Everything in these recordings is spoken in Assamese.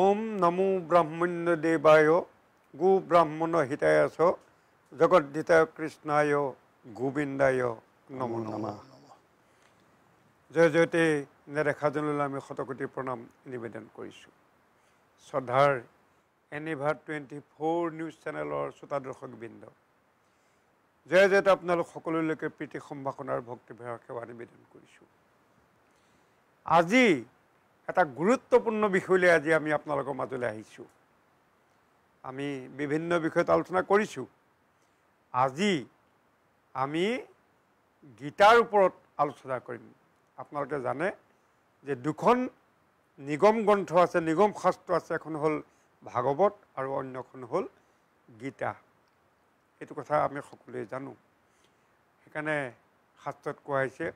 ওম নমো ব্রাহ্মণ্য দেবায় গো ব্রাহ্মণ হিতায় জগদ্ধিতায় কৃষ্ণায় গোবিন্দায় নমো নমঃ। জয় জয়তে নেদেখাজনলৈ আমি শতকোটি প্ৰণাম নিবেদন কৰিছোঁ। শ্ৰদ্ধাৰ এনিভাৰ 24 নিউজ চেনেলৰ শ্ৰোতা দৰ্শকবৃন্দ, জয় জয়তে আপোনালোক সকলোলৈকে প্ৰীতি সম্ভাষণাৰ ভক্তিভাৱৰ সেৱা নিবেদন কৰিছোঁ। আজি এটা গুৰুত্বপূৰ্ণ বিষয়লৈ আজি আমি আপোনালোকৰ মাজলৈ আহিছোঁ। আমি বিভিন্ন বিষয়ত আলোচনা কৰিছোঁ। আজি আমি গীতাৰ ওপৰত আলোচনা কৰিম। আপোনালোকে জানে যে দুখন নিগম গ্ৰন্থ আছে, নিগম শাস্ত্ৰ আছে। এখন হ'ল ভাগৱত আৰু অন্যখন হ'ল গীতা। এইটো কথা আমি সকলোৱে জানো। সেইকাৰণে শাস্ত্ৰত কোৱা হৈছে,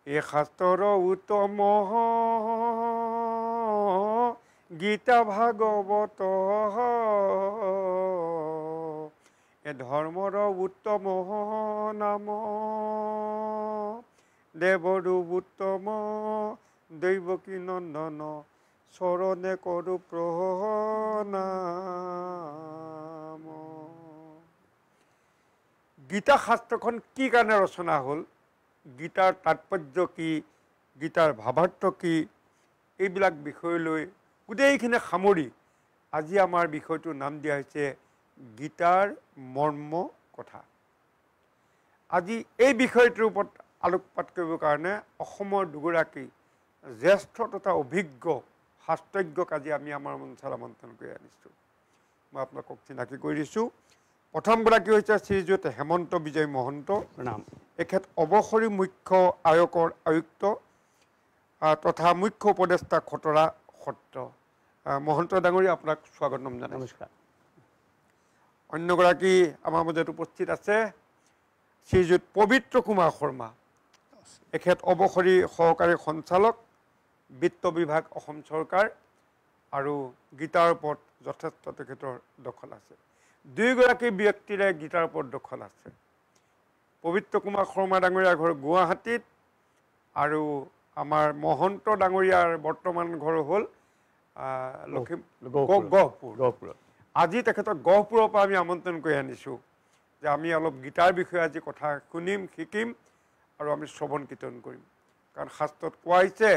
এই শাস্ত্ৰৰ উত্তম গীতা ভাগৱত, এ ধৰ্মৰ উত্তম নাম, দেৱৰো উত্তম দৈৱকী নন্দন, চৰণে কৰো প্ৰণাম। গীতা শাস্ত্ৰখন কি কাৰণে ৰচনা হ'ল, গীতাৰ তাৎপৰ্য কি, গীতাৰ ভাৱাৰ্থ কি, এইবিলাক বিষয়লৈ গোটেইখিনি সামৰি আজি আমাৰ বিষয়টোৰ নাম দিয়া হৈছে গীতাৰ মৰ্ম কথা। আজি এই বিষয়টোৰ ওপৰত আলোকপাত কৰিবৰ কাৰণে অসমৰ দুগৰাকী জ্যেষ্ঠ তথা অভিজ্ঞ শাস্ত্ৰজ্ঞক আজি আমি আমাৰ মঞ্চলৈ আমন্ত্ৰণ কৰি আনিছোঁ। মই আপোনালোকক চিনাকি কৰি দিছোঁ। প্ৰথমগৰাকী হৈছে শ্ৰীযুত হেমন্ত বিজয় মহন্ত। প্ৰণাম। এখেত অৱসৰী মুখ্য আয়ুক্ত তথা মুখ্য উপদেষ্টা খটৰা সত্ৰ। মহন্ত ডাঙৰীয়া, আপোনাক স্বাগতম জনাইছোঁ। নমস্কাৰ। অন্যগৰাকী আমাৰ মাজত উপস্থিত আছে শ্ৰীযুত পবিত্ৰ কুমাৰ শৰ্মা। এখেত অৱসৰী সহকাৰী সঞ্চালক, বিত্ত বিভাগ, অসম চৰকাৰ, আৰু গীতাৰ ওপৰত যথেষ্ট তেখেতৰ দখল আছে। দুয়োগৰাকী ব্যক্তিৰে গীতাৰ ওপৰত দখল আছে। পবিত্ৰ কুমাৰ শৰ্মা ডাঙৰীয়াৰ ঘৰ গুৱাহাটীত, আৰু আমাৰ মহন্ত ডাঙৰীয়াৰ বৰ্তমান ঘৰ হ'ল গহপুৰ। আজি তেখেতক গহপুৰৰ পৰা আমি আমন্ত্ৰণ কৰি আনিছোঁ যে আমি অলপ গীতাৰ বিষয়ে আজি কথা শুনিম, শিকিম, আৰু আমি শ্ৰৱণ কীৰ্তন কৰিম। কাৰণ শাস্ত্ৰত কোৱা হৈছে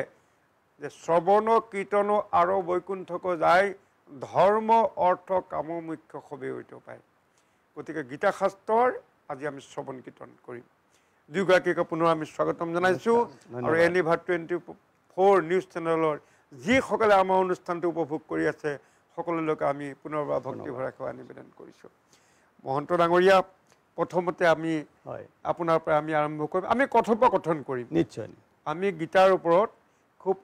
যে শ্ৰৱণ কীৰ্তন আৰু বৈকুণ্ঠক যায়, ধৰ্ম অৰ্থ কাম মুখ্য সবেই ঐত পায়। গতিকে গীতা শাস্ত্ৰৰ আজি আমি শ্ৰৱণ কীৰ্তন কৰিম। দুয়োগৰাকীকে পুনৰ আমি স্বাগতম জনাইছোঁ। আৰু এনিভাৰ 24 নিউজ চেনেলৰ যিসকলে আমাৰ অনুষ্ঠানটো উপভোগ কৰি আছে সকলোলৈকে আমি পুনৰবাৰ ভক্তিভৰা সেৱা নিবেদন কৰিছোঁ। মহন্ত ডাঙৰীয়া, প্ৰথমতে আমি আপোনাৰ পৰা আমি আৰম্ভ কৰিম। আমি কথোপকথন কৰিম। নিশ্চয়। আমি গীতাৰ ওপৰত খুব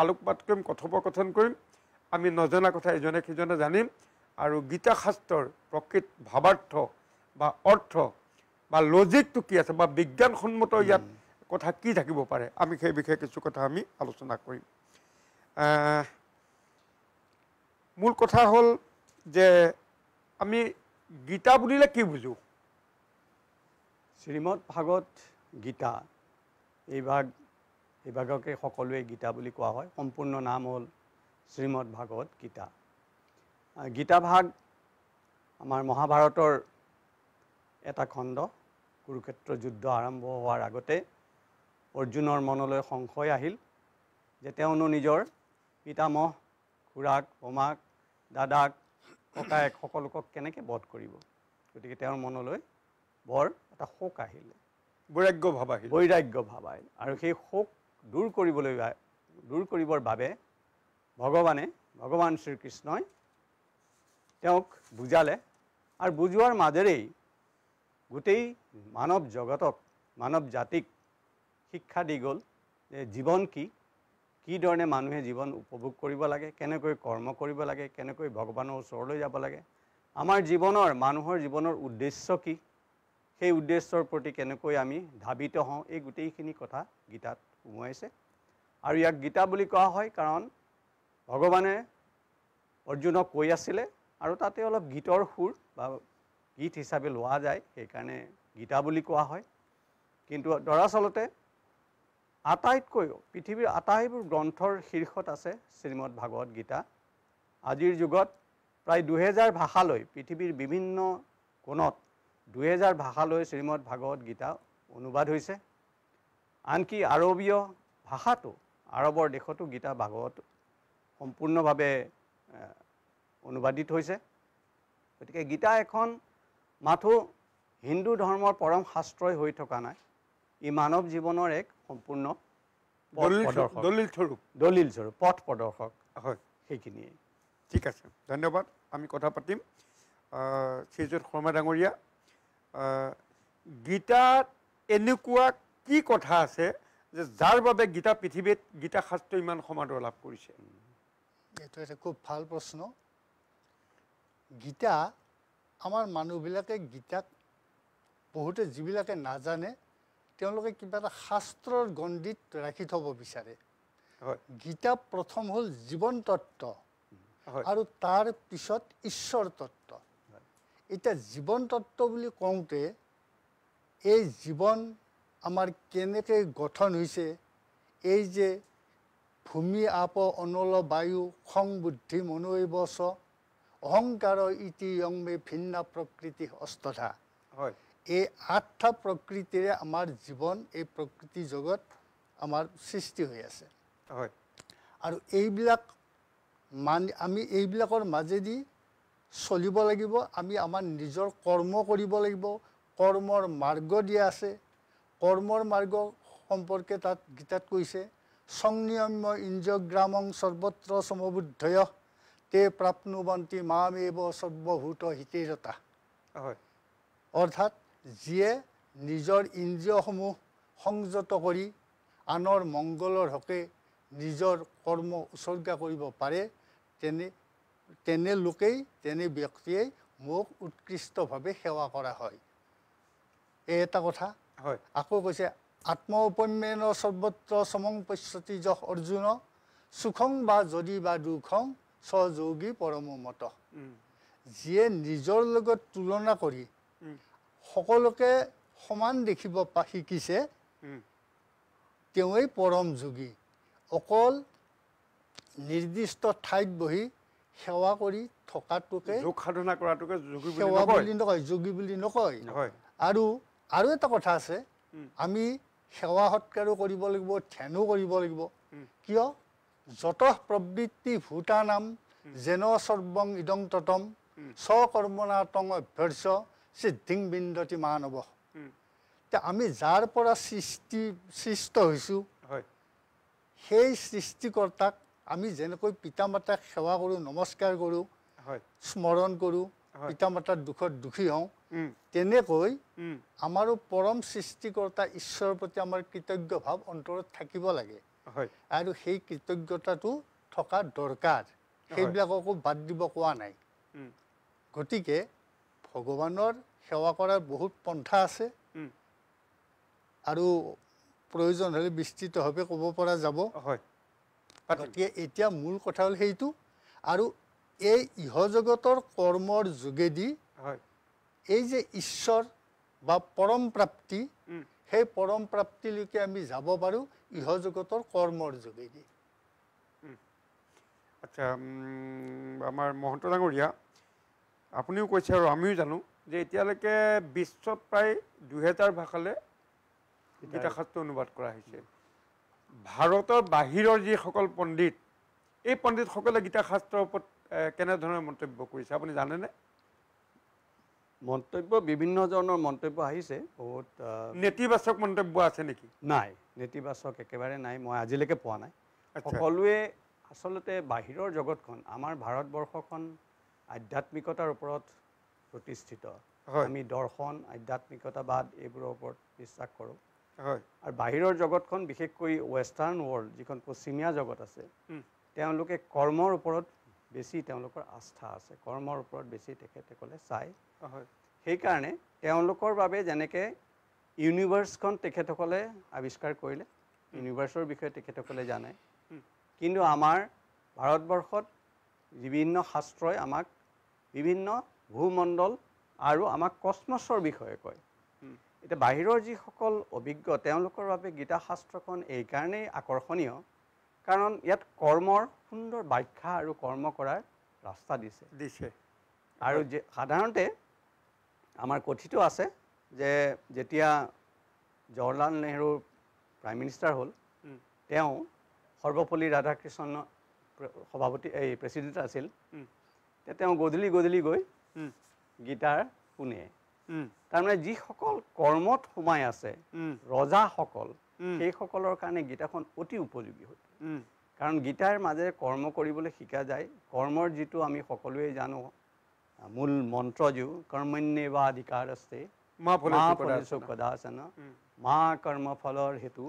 আলোকপাত কৰিম, কথোপকথন কৰিম। আমি নজনা কথা ইজনে সিজনে জানিম, আৰু গীতা শাস্ত্ৰৰ প্ৰকৃত ভাৱাৰ্থ বা অৰ্থ বা লজিকটো কি আছে, বা বিজ্ঞানসন্মত ইয়াত কথা কি থাকিব পাৰে, আমি সেই বিষয়ে কিছু কথা আমি আলোচনা কৰিম। মূল কথা হ'ল যে আমি গীতা বুলিলে কি বুজোঁ? শ্ৰীমদ ভাগৱত গীতা এইভাগকে সকলোৱে গীতা বুলি কোৱা হয়। সম্পূৰ্ণ নাম হ'ল শ্ৰীমদ ভাগৱত গীতা। গীতা ভাগ আমাৰ মহাভাৰতৰ এটা খণ্ড। কুৰুক্ষেত্ৰ যুদ্ধ আৰম্ভ হোৱাৰ আগতে অৰ্জুনৰ মনলৈ সংশয় আহিল যে তেওঁনো নিজৰ পিতামহ, খুৰাক, ভমাক, দাদাক, ককায়েক সকলোকক কেনেকৈ বধ কৰিব। গতিকে তেওঁৰ মনলৈ বৰ এটা শোক আহিলে, বৈৰাগ্য ভাৱ আহিল। আৰু সেই শোক দূৰ কৰিবৰ বাবে ভগৱান শ্ৰীকৃষ্ণই তেওঁক বুজালে, আৰু বুজোৱাৰ মাজেৰেই গোটেই মানৱ জগতক, মানৱ জাতিক শিক্ষা দি গ'ল যে জীৱন কি ধৰণে মানুহে জীৱন উপভোগ কৰিব লাগে, কেনেকৈ কৰ্ম কৰিব লাগে, কেনেকৈ ভগৱানৰ ওচৰলৈ যাব লাগে, আমাৰ মানুহৰ জীৱনৰ উদ্দেশ্য কি, সেই উদ্দেশ্যৰ প্ৰতি কেনেকৈ আমি ধাবিত হওঁ, এই গোটেইখিনি কথা গীতাত সোমোৱাইছে। আৰু ইয়াক গীতা বুলি কোৱা হয় কাৰণ ভগৱানে অৰ্জুনক কৈ আছিলে, আৰু তাতে অলপ গীতৰ সুৰ বা গীত হিচাপে লোৱা যায়, সেইকাৰণে গীতা বুলি কোৱা হয়। কিন্তু দৰাচলতে পৃথিৱীৰ আটাইবোৰ গ্ৰন্থৰ শীৰ্ষত আছে শ্ৰীমদ ভাগৱত গীতা। আজিৰ যুগত প্ৰায় 2000 ভাষালৈ পৃথিৱীৰ বিভিন্ন কোণত 2000 ভাষালৈ শ্ৰীমদ ভাগৱত গীতা অনুবাদ হৈছে। আনকি আৰবীয় ভাষাটো আৰবৰ দেশতো গীতা ভাগৱত সম্পূৰ্ণভাৱে অনুবাদিত হৈছে। গতিকে গীতা এখন মাথো হিন্দু ধৰ্মৰ পৰম শাস্ত্ৰই হৈ থকা নাই, ই মানৱ জীৱনৰ এক সম্পূৰ্ণ দলিল স্বৰূপ পথ প্ৰদৰ্শক। হয়, সেইখিনিয়ে। ঠিক আছে, ধন্যবাদ। আমি কথা পাতিম শ্ৰীযুত শৰ্মা ডাঙৰীয়া, গীতাত এনেকুৱা কি কথা আছে যে যাৰ বাবে গীতা পৃথিৱীত গীতা শাস্ত্ৰ ইমান সমাদৰ লাভ কৰিছে? এইটো এটা খুব ভাল প্ৰশ্ন। গীতা আমাৰ মানুহবিলাকে গীতাক বহুতে যিবিলাকে নাজানে তেওঁলোকে কিবা এটা শাস্ত্ৰৰ গণ্ডিত ৰাখি থ'ব বিচাৰে। গীতা প্ৰথম হ'ল জীৱন তত্ত্ব আৰু তাৰ পিছত ঈশ্বৰ তত্ত্ব। এতিয়া জীৱন তত্ত্ব বুলি কওঁতে এই জীৱন আমাৰ কেনেকৈ গঠন হৈছে, এই যে ভূমি আপ অনল বায়ু খং বুদ্ধি মনোৈব চ অহংকাৰ ইতি অংমে ভিন্না প্ৰকৃতি অস্তধা। এই 8টা প্ৰকৃতিৰে আমাৰ জীৱন, এই প্ৰকৃতি জগত আমাৰ সৃষ্টি হৈ আছে। আৰু এইবিলাক আমি এইবিলাকৰ মাজেদি চলিব লাগিব। আমি আমাৰ নিজৰ কৰ্ম কৰিব লাগিব। কৰ্মৰ মাৰ্গ দিয়া আছে। কৰ্মৰ মাৰ্গ সম্পৰ্কে তাত গীতাত কৈছে, সংনিয়ম্য ইন্দ্ৰিয়গ্ৰামং সৰ্বত্ৰ সমবুদ্ধয় তে প্ৰাপ্নুবন্তি মামেব সৰ্বভূত হিতেৰতা। অৰ্থাৎ যিয়ে নিজৰ ইন্দ্ৰিয়সমূহ সংযত কৰি আনৰ মংগলৰ হকে নিজৰ কৰ্ম উৎসৰ্গা কৰিব পাৰে, তেনে লোকেই, তেনে ব্যক্তিয়েই মোক উৎকৃষ্টভাৱে সেৱা কৰা হয়। এই এটা কথা। আকৌ কৈছে আত্ম উপন্যেন সৰ্বত্ৰ সমং পশ্যতি যহ অৰ্জুন সুখং বা যদি বা দুখং স্বযোগী পৰমমত। যিয়ে নিজৰ লগত তুলনা কৰি সকলোকে সমান দেখিব শিকিছে তেওঁৱেই পৰম যোগী। অকল নিৰ্দিষ্ট ঠাইত বহি সেৱা কৰি থকাটোকে সাধনা কৰাটোকে সেৱা বুলি নকয়, যোগী বুলি নকয়। আৰু এটা কথা আছে, আমি সেৱা সৎকাৰো কৰিব লাগিব, ধ্যানো কৰিব লাগিব। কিয়? যত প্ৰবৃত্তি ভূতানাম যেন সৰ্বং ইদং ততম স্বকৰ্মণা তং অভ্যৰ্চ সিদ্ধিং বিন্দতি মানৱ। আমি যাৰ পৰা সৃষ্ট হৈছোঁ সেই সৃষ্টিকৰ্তাক আমি যেনেকৈ পিতা মাতাক সেৱা কৰোঁ, নমস্কাৰ কৰোঁ, স্মৰণ কৰোঁ, পিতা মাতাৰ দুখত দুখী হওঁ, তেনেকৈ আমাৰো পৰম সৃষ্টিকৰ্তা ঈশ্বৰৰ প্ৰতি আমাৰ কৃতজ্ঞ ভাৱ অন্তৰত থাকিব লাগে। আৰু সেই কৃতজ্ঞতাটো থকা দৰকাৰ, সেইবিলাককো বাদ দিব কোৱা নাই। গতিকে ভগৱানৰ সেৱা কৰাৰ বহুত পন্থা আছে আৰু প্ৰয়োজন হ'লে বিস্তৃতভাৱে ক'ব পৰা যাব। গতিকে এতিয়া মূল কথা হ'ল সেইটো। আৰু এই ইহজগতৰ কৰ্মৰ যোগেদি এই যে ঈশ্বৰ বা পৰম প্ৰাপ্তি, সেই পৰম প্ৰাপ্তিলৈকে আমি যাব পাৰোঁ ইহজগতৰ কৰ্মৰ যোগেদি। আচ্ছা, আমাৰ মহন্ত ডাঙৰীয়া, আপুনিও কৈছে আৰু আমিও জানো যে এতিয়ালৈকে বিশ্বত প্ৰায় 2000 ভাষালৈ গীতা শাস্ত্ৰ অনুবাদ কৰা হৈছে। ভাৰতৰ বাহিৰৰ যিসকল পণ্ডিত, এই পণ্ডিতসকলে গীতা শাস্ত্ৰৰ ওপৰত কেনেধৰণৰ মন্তব্য কৰিছে আপুনি জানেনে? মন্তব্য বিভিন্ন ধৰণৰ মন্তব্য আহিছে। বহুত নেতিবাচক মন্তব্য আছে নেকি? নাই, নেতিবাচক একেবাৰে নাই, মই আজিলৈকে পোৱা নাই। সকলোৱে আচলতে বাহিৰৰ জগতখন, আমাৰ ভাৰতবৰ্ষখন আধ্যাত্মিকতাৰ ওপৰত প্ৰতিষ্ঠিত। আমি দৰ্শন, আধ্যাত্মিকতাবাদ এইবোৰৰ ওপৰত বিশ্বাস কৰোঁ। আৰু বাহিৰৰ জগতখন, বিশেষকৈ ৱেষ্টাৰ্ণ ৱৰ্ল্ড, যিখন পশ্চিমীয়া জগত আছে, তেওঁলোকে কৰ্মৰ ওপৰত বেছি তেওঁলোকৰ আস্থা আছে, কৰ্মৰ ওপৰত বেছি তেখেতসকলে চায়। সেইকাৰণে তেওঁলোকৰ বাবে যেনেকৈ ইউনিভাৰ্ছখন তেখেতসকলে আৱিষ্কাৰ কৰিলে, ইউনিভাৰ্ছৰ বিষয়ে তেখেতসকলে জানে, কিন্তু আমাৰ ভাৰতবৰ্ষত বিভিন্ন শাস্ত্ৰই আমাক বিভিন্ন ভূমণ্ডল আৰু আমাক কসমছৰ বিষয়ে কয়। এতিয়া বাহিৰৰ যিসকল অভিজ্ঞ, তেওঁলোকৰ বাবে গীতা শাস্ত্ৰখন এইকাৰণেই আকৰ্ষণীয়, কাৰণ ইয়াত কৰ্মৰ সুন্দৰ ব্যাখ্যা আৰু কৰ্ম কৰাৰ ৰাস্তা দিছে দিছে আৰু যে সাধাৰণতে আমাৰ কথিত আছে যে যেতিয়া জৱাহৰলাল নেহৰু প্ৰাইম মিনিষ্টাৰ হ'ল তেওঁ সৰ্বপল্লী ৰাধাকৃষ্ণ সভাপতি এই প্ৰেচিডেণ্ট আছিল তেওঁ গধূলি গধূলি গৈ গীটাৰ শুনে তাৰমানে যিসকল কৰ্মত সোমাই আছে ৰজাসকল সেইসকলৰ কাৰণে গীতাখন অতি উপযোগী হয় কাৰণ গীতাৰ মাজেৰে কৰ্ম কৰিবলৈ শিকা যায় কৰ্মৰ যিটো আমি সকলোৱে জানো মূল মন্ত্ৰ যিও কৰ্মণ্যেৱাধিকাৰস্তে মা ফলেষু কদাচন মা কৰ্মফলৰ হেতু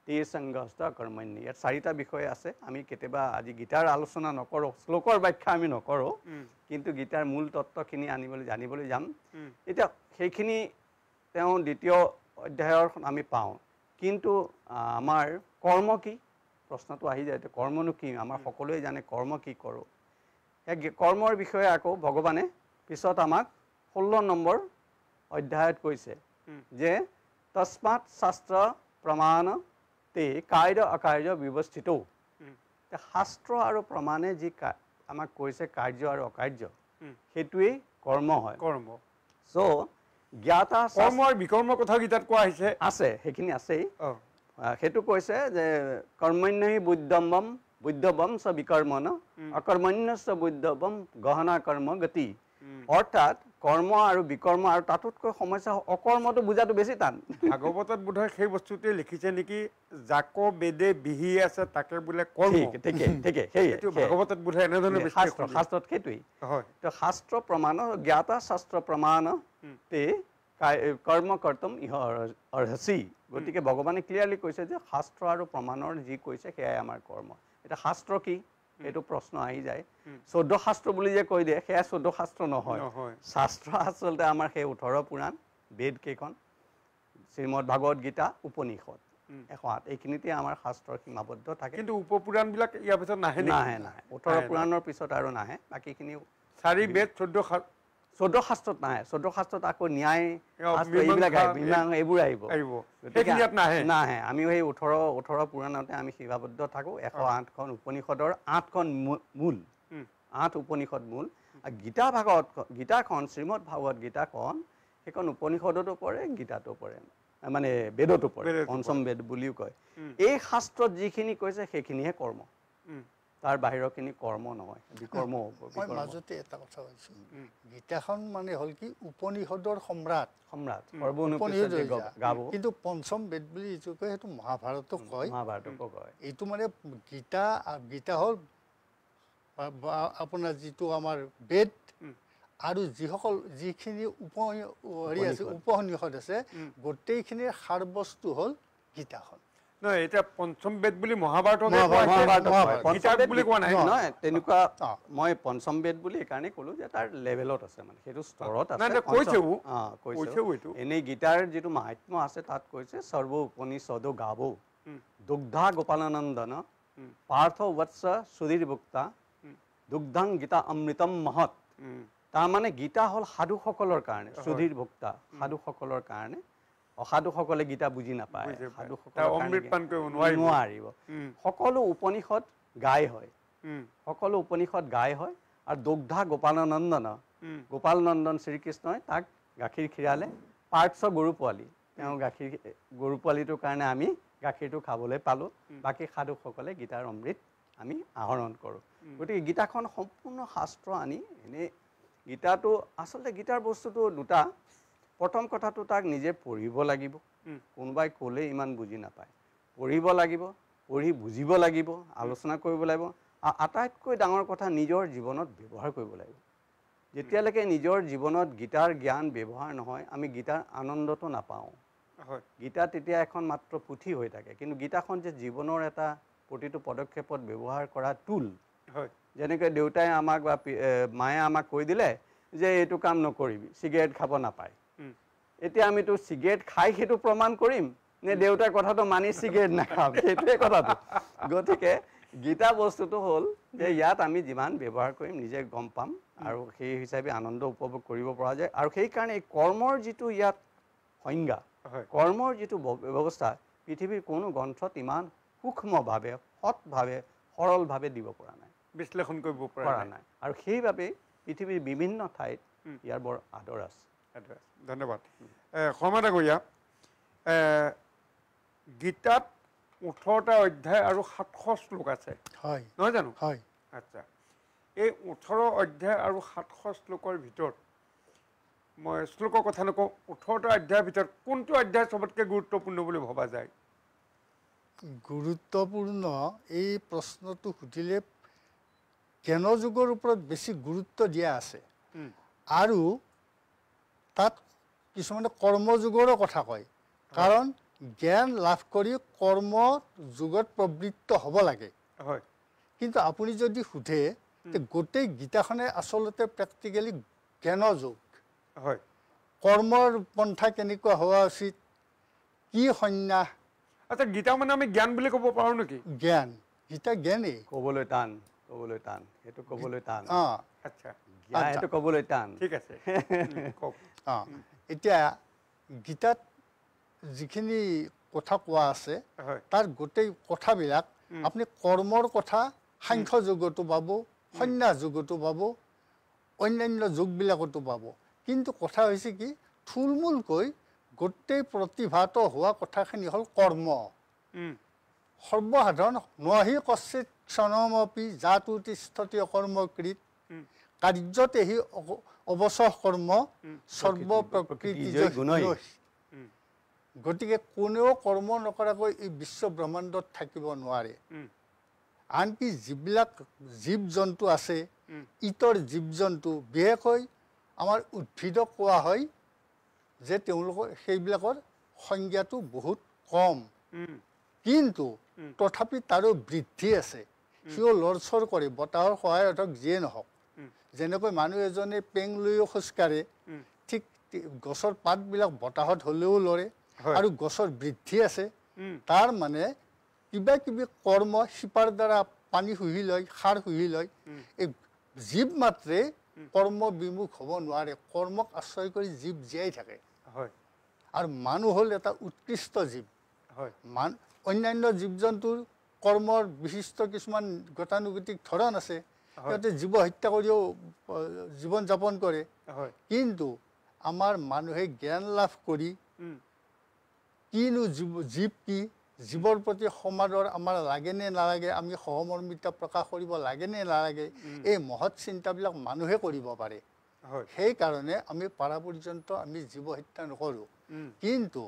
তে সংগস্ত কৰ্মণ্য ইয়াত 4টা বিষয় আছে আমি কেতিয়াবা আজি গীতাৰ আলোচনা নকৰোঁ শ্লোকৰ ব্যাখ্যা আমি নকৰোঁ কিন্তু গীতাৰ মূল তত্ত্বখিনি আনিবলৈ জানিবলৈ যাম এতিয়া সেইখিনি তেওঁ দ্বিতীয় অধ্যায়ৰ আমি পাওঁ কিন্তু আমাৰ কৰ্ম কি প্ৰশ্নটো আহি যায় কৰ্মনো কি আমাৰ সকলোৱে জানে কৰ্ম কি কৰোঁ সেই কৰ্মৰ বিষয়ে আকৌ ভগৱানে পিছত আমাক 16 নম্বৰ অধ্যায়ত কৈছে যে তস্মাৎ শাস্ত্ৰ প্ৰমাণ তে কাৰ্য অকাৰ্য ব্যৱস্থিত শাস্ত্ৰ আৰু প্ৰমাণে যি আমাক কৈছে কাৰ্য আৰু অকাৰ্য সেইটোৱেই কৰ্ম হয় কৰ্ম সো জ্ঞাতা কৰ্ম আৰু বিকৰ্মৰ কথা গীতাত কোৱা হৈছে আছে সেইখিনি আছেই সেইটো কৈছে যে কৰ্মণ্যহি বুদ্ধম্বম বুদ্ধবম স বিকৰ্মণ অকৰ্মণ্যস্য বুদ্ধবম গহনা কৰ্ম গতি অৰ্থাৎ কৰ্ম আৰু বিকৰ্ম আৰু তাতোতকৈ সমস্যা অকৰ্মটো বুজাটো বেছি টান ভাগৱতত বোধহয় সেই বস্তুটোৱে লিখিছে নেকি যাক বেদে বিহি আছে তাকে বোলে কৰ্ম ঠিকে ঠিকে সেইটো ভাগৱতত বোধহয় এনেধৰণৰ শাস্ত্ৰত সেইটোৱেই হয় তো শাস্ত্ৰ প্ৰমাণ জ্ঞাতা শাস্ত্ৰ প্ৰমাণ তে কৰ্ম কৰ্তম ইহ অৰ্হসি গতিকে ভগৱানে ক্লিয়াৰলি কৈছে যে শাস্ত্ৰ আৰু প্ৰমাণৰ যি কৈছে সেয়াই আমাৰ কৰ্ম এটা শাস্ত্ৰ কি এইটো প্ৰশ্ন আহি যায় 14 শাস্ত্ৰ বুলি যে কৈ দিয়ে সেয়া 14 শাস্ত্ৰ নহয় শাস্ত্ৰ আচলতে আমাৰ সেই 18 পুৰাণ বেদ কেইখন শ্ৰীমদ ভাগৱত গীতা উপনিষদ 108 এইখিনিতে আমাৰ শাস্ত্ৰৰ সীমাবদ্ধ থাকে কিন্তু উপপুৰাণবিলাক ইয়াৰ পিছত নাহে নাহে 18 পুৰাণৰ পিছত আৰু নাহে বাকীখিনি 4 বেদ 14 শাস্ত্ৰত নাহে 14 শাস্ত্ৰত আকৌ ন্যায় এইবিলাক এইবোৰ আহিব নাহে আমি সেই 18 পুৰাণতে আমি সীমাবদ্ধ থাকোঁ 108খন উপনিষদৰ 8খন মূল 8 উপনিষদ মূল আৰু গীতাখন শ্ৰীমদ ভাগৱত গীতাখন সেইখন উপনিষদতো পৰে গীতাতো পৰে মানে বেদতো পৰে পঞ্চম বেদ বুলিও কয় এই শাস্ত্ৰত যিখিনি কৈছে সেইখিনিহে কৰ্ম তাৰ বাহিৰখিনি কৰ্ম নহয় বিকৰ্ম মই মাজতে এটা কথা কৈছোঁ গীতাখন মানে হ'ল কি উপনিষদৰ সম্ৰাট কিন্তু পঞ্চম বেদ বুলি যিটো কয় সেইটো মহাভাৰতক কয় এইটো মানে গীতা হ'ল আপোনাৰ যিটো আমাৰ বেদ আৰু যিখিনি উপনিষদ আছে গোটেইখিনিৰ সাৰবস্তু হ'ল গীতাখন নহয় এতিয়া পঞ্চম বেদ বুলি মহাভাৰতক বুলি কোৱা নাই নহয় তেনেকুৱা মই পঞ্চম বেদ বুলি এইকাৰণে ক'লো যে তাৰ লেভেলত আছে মানে সেইটো স্তৰত আছে এনেই গীতাৰ যিটো মাহাত্ম্য আছে তাত কৈছে সৰ্ব উপনিষদ গাব দুগ্ধা গোপালানন্দন পাৰ্থ বৎস সুধীৰ ভুক্তা দুগ্ধাং গীতা অমৃতম মহৎ তাৰমানে গীতা হ'ল সাধুসকলৰ কাৰণে সুধীৰ ভুক্তা সাধুসকলৰ কাৰণে অসাধুসকলে গীতা বুজি নাপায় নোৱাৰিব সকলো উপনিষদ গাই হয় আৰু দুগ্ধা গোপালানন্দন গোপাল নন্দন শ্ৰীকৃষ্ণই তাক গাখীৰ খীৰালে পাৰ্থ গৰু পোৱালি তেওঁ গৰু পোৱালিটোৰ কাৰণে আমি গাখীৰটো খাবলৈ পালোঁ বাকী সাধুসকলে গীতাৰ অমৃত আমি আহৰণ কৰোঁ গতিকে গীতাখন সম্পূৰ্ণ শাস্ত্ৰ আনি এনেই গীতাটো আচলতে গীতাৰ বস্তুটো দুটা প্ৰথম কথাটো তাক নিজে পঢ়িব লাগিব কোনোবাই ক'লে ইমান বুজি নাপায় পঢ়িব লাগিব পঢ়ি বুজিব লাগিব আলোচনা কৰিব লাগিব আৰু আটাইতকৈ ডাঙৰ কথা নিজৰ জীৱনত ব্যৱহাৰ কৰিব লাগিব যেতিয়ালৈকে নিজৰ জীৱনত গীতাৰ জ্ঞান ব্যৱহাৰ নহয় আমি গীতাৰ আনন্দটো নাপাওঁ গীতা তেতিয়া এখন মাত্ৰ পুথি হৈ থাকে কিন্তু গীতাখন যে জীৱনৰ এটা প্ৰতিটো পদক্ষেপত ব্যৱহাৰ কৰা টুল যেনেকৈ দেউতাই আমাক বা মায়ে আমাক কৈ দিলে যে এইটো কাম নকৰিবি চিগাৰেট খাব নাপায় এতিয়া আমিতো চিগাৰেট খাই সেইটো প্ৰমাণ কৰিম নে দেউতাৰ কথাটো মানি চিগাৰেট নাখাম সেইটোৱে কথাটো গতিকে গীতা বস্তুটো হ'ল যে ইয়াত আমি যিমান ব্যৱহাৰ কৰিম নিজে গম পাম আৰু সেই হিচাপে আনন্দ উপভোগ কৰিব পৰা যায় আৰু সেইকাৰণে এই কৰ্মৰ যিটো ইয়াত সংজ্ঞা কৰ্মৰ যিটো ব্যৱস্থা পৃথিৱীৰ কোনো গ্ৰন্থত ইমান সূক্ষ্মভাৱে সৎভাৱে সৰলভাৱে দিব পৰা নাই বিশ্লেষণ কৰিব পৰা নাই আৰু সেইবাবেই পৃথিৱীৰ বিভিন্ন ঠাইত ইয়াৰ বৰ আদৰ আছে ধন্যবাদ শৰ্মা ডাঙৰীয়া গীতাত 18টা অধ্যায় আৰু 700 শ্লোক আছে হয় নহয় জানো হয় আচ্ছা এই 18 অধ্যায় আৰু 700 শ্লোকৰ ভিতৰত মই শ্লোকৰ কথা নকওঁ 18টা অধ্যায়ৰ ভিতৰত কোনটো অধ্যায় চবতকৈ গুৰুত্বপূৰ্ণ বুলি ভবা যায় গুৰুত্বপূৰ্ণ এই প্ৰশ্নটো সুধিলে জ্ঞান যুগৰ ওপৰত বেছি গুৰুত্ব দিয়া আছে আৰু তাত কিছুমানে কৰ্মযুগৰো কথা কয় কাৰণ জ্ঞান লাভ কৰি কৰ্ম যুগত প্ৰবৃত্ত হ'ব লাগে হয় কিন্তু আপুনি যদি সোধে গোটেই গীতাখনে আচলতে প্ৰেক্টিকেলি জ্ঞানৰ যুগ হয় কৰ্মৰ পন্থা কেনেকুৱা হোৱা উচিত কি সন্ন্যাস আচ্ছা গীতা মানে আমি জ্ঞান বুলি ক'ব পাৰোঁ নেকি জ্ঞান গীতা জ্ঞানেই ক'বলৈ টান সেইটো ক'বলৈ টান আচ্ছা জ্ঞান সেইটো ক'বলৈ টান ঠিক আছে কওক এতিয়া গীতাত যিখিনি কথা কোৱা আছে তাৰ গোটেই কথাবিলাক আপুনি কৰ্মৰ কথা সাংখ্য যুগতো পাব সন্ন্যাস যুগতো পাব অন্যান্য যুগবিলাকতো পাব কিন্তু কথা হৈছে কি থুলমূলকৈ গোটেই প্ৰতিভাত হোৱা কথাখিনি হ'ল কৰ্ম সৰ্বসাধাৰণ নহি কশ্চিৎ ক্ষণমপি জাতু তিষ্ঠতি অকৰ্মকৃত কাৰ্যতে হি অৱসহ কৰ্ম সৰ্বপ্ৰকৃতি গতিকে কোনেও কৰ্ম নকৰাকৈ এই বিশ্ব ব্ৰহ্মাণ্ডত থাকিব নোৱাৰে আনকি যিবিলাক জীৱ জন্তু আছে ইতৰ জীৱ জন্তু বিশেষকৈ আমাৰ উদ্ভিদক কোৱা হয় যে তেওঁলোকৰ সেইবিলাকৰ সংজ্ঞাটো বহুত কম কিন্তু তথাপি তাৰো বৃদ্ধি আছে সিও লৰচৰ কৰে বতাহৰ সহায়ত হওক যিয়ে নহওক যেনেকৈ মানুহ এজনে পেং লৈও খোজকাঢ়ে ঠিক গছৰ পাতবিলাক বতাহত হ'লেও লৰে আৰু গছৰ বৃদ্ধি আছে তাৰ মানে কিবা কিবি কৰ্ম শিপাৰ দ্বাৰা পানী শুহি লয় সাৰ শুহি লয় এই জীৱ মাত্ৰে কৰ্ম বিমুখ হ'ব নোৱাৰে কৰ্মক আশ্ৰয় কৰি জীৱ জীয়াই থাকে আৰু মানুহ হ'ল এটা উৎকৃষ্ট জীৱ অন্যান্য জীৱ জন্তুৰ কৰ্মৰ বিশিষ্ট কিছুমান গতানুগতিক ধৰণ আছে সিহঁতে জীৱ হত্যা কৰিও জীৱন যাপন কৰে কিন্তু আমাৰ মানুহে জ্ঞান লাভ কৰি কিনো জীৱ কি জীৱৰ প্ৰতি সমাদৰ আমাৰ লাগে নে নালাগে আমি সহমৰ্মিতা প্ৰকাশ কৰিব লাগে নে নালাগে এই মহৎ চিন্তাবিলাক মানুহে কৰিব পাৰে সেইকাৰণে আমি পাৰা পৰ্যন্ত আমি জীৱ হত্যা নকৰোঁ কিন্তু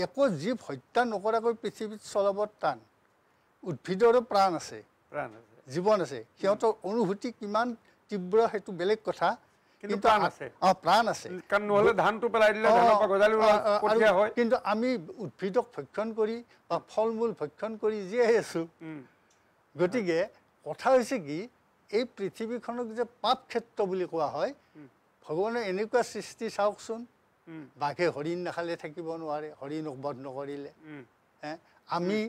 একো জীৱ হত্যা নকৰাকৈ পৃথিৱীত চলাব টান উদ্ভিদৰো প্ৰাণ আছে জীৱন আছে সিহঁতৰ অনুভূতি কিমান তীব্ৰ সেইটো বেলেগ কথা কিন্তু প্ৰাণ আছে কিন্তু আমি উদ্ভিদক ভক্ষণ কৰি বা ফল মূল ভক্ষণ কৰি জীয়াই আছো গতিকে কথা হৈছে কি এই পৃথিৱীখনক যে পাপ ক্ষেত্ৰ বুলি কোৱা হয় ভগৱানে এনেকুৱা সৃষ্টি চাওকচোন বাঘে হৰিণ নাখালে থাকিব নোৱাৰে হৰিণক বধ নকৰিলে আমি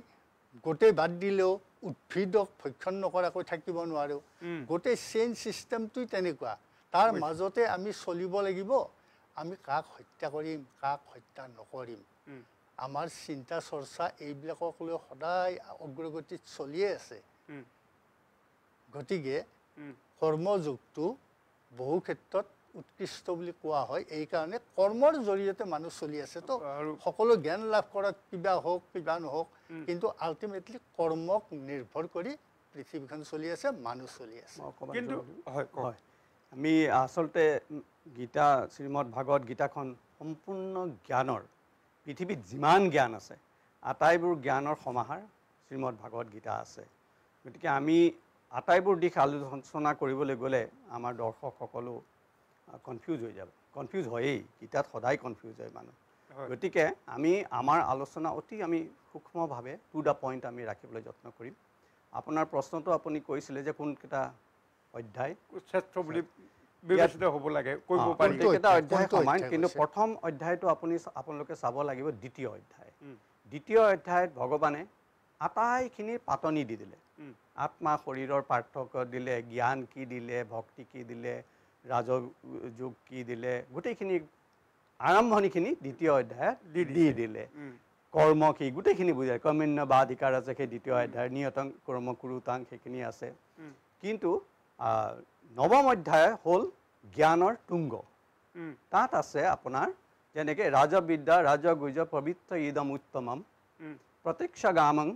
গোটেই বাদ দিলেও উদ্ভিদক ভক্ষণ নকৰাকৈ থাকিব নোৱাৰোঁ গোটেই চেইন চিষ্টেমটোই তেনেকুৱা তাৰ মাজতে আমি চলিব লাগিব আমি কাক হত্যা কৰিম কাক হত্যা নকৰিম আমাৰ চিন্তা চৰ্চা এইবিলাকক লৈ সদায় অগ্ৰগতিত চলিয়ে আছে গতিকে কৰ্মযুগটো বহু ক্ষেত্ৰত উৎকৃষ্ট বুলি কোৱা হয় এইকাৰণে কৰ্মৰ জৰিয়তে মানুহ চলি আছে তো সকলো জ্ঞান লাভ কৰাত কিবা হওক কিবা নহওক কিন্তু আল্টিমেটলি কৰ্মক নিৰ্ভৰ কৰি পৃথিৱীখন চলি আছে মানুহ চলি আছে কিন্তু আমি আচলতে গীতা শ্ৰীমদ ভাগৱত গীতাখন সম্পূৰ্ণ জ্ঞানৰ পৃথিৱীত যিমান জ্ঞান আছে আটাইবোৰ জ্ঞানৰ সমাহাৰ শ্ৰীমদ ভাগৱত গীতা আছে গতিকে আমি আটাইবোৰ দিশ আলোচনা কৰিবলৈ গ'লে আমাৰ দৰ্শকসকলো কনফিউজ হৈ যাব কনফিউজ হয়েই গীতাত সদায় কনফিউজ হয় মানুহ গতিকে আমি আমাৰ আলোচনা অতি আমি সূক্ষ্মভাৱে টু দ্য পইণ্ট আমি ৰাখিবলৈ যত্ন কৰিম আপোনাৰ প্ৰশ্নটো আপুনি কৈছিলে যে কোনকেইটা অধ্যায় শ্ৰেষ্ঠ বুলি বিবেচিত হ'ব লাগে কৰিব পাৰি এটা অধ্যায় সমান কিন্তু প্ৰথম অধ্যায়টো আপোনালোকে চাব লাগিব দ্বিতীয় অধ্যায়ত ভগৱানে আটাইখিনি পাতনি দি দিলে আত্মা শৰীৰৰ পাৰ্থক্য দিলে জ্ঞান কি দিলে ভক্তি কি দিলে ৰাজযোগ কি দিলে গোটেইখিনি আৰম্ভণিখিনি দ্বিতীয় অধ্যায়ত দি দিলে কৰ্ম কি গোটেইখিনি বুজায় কৰ্মণ্য বা অধিকাৰ আছে সেই দ্বিতীয় অধ্যায় নিয়তং কৰ্ম কুৰুতাং সেইখিনি আছে কিন্তু নৱম অধ্যায় হ'ল জ্ঞানৰ তুংগ তাত আছে আপোনাৰ যেনেকৈ ৰাজবিদ্যা ৰাজগুজ পবিত্ৰ ইদম উত্তমম প্ৰত্যক্ষগামং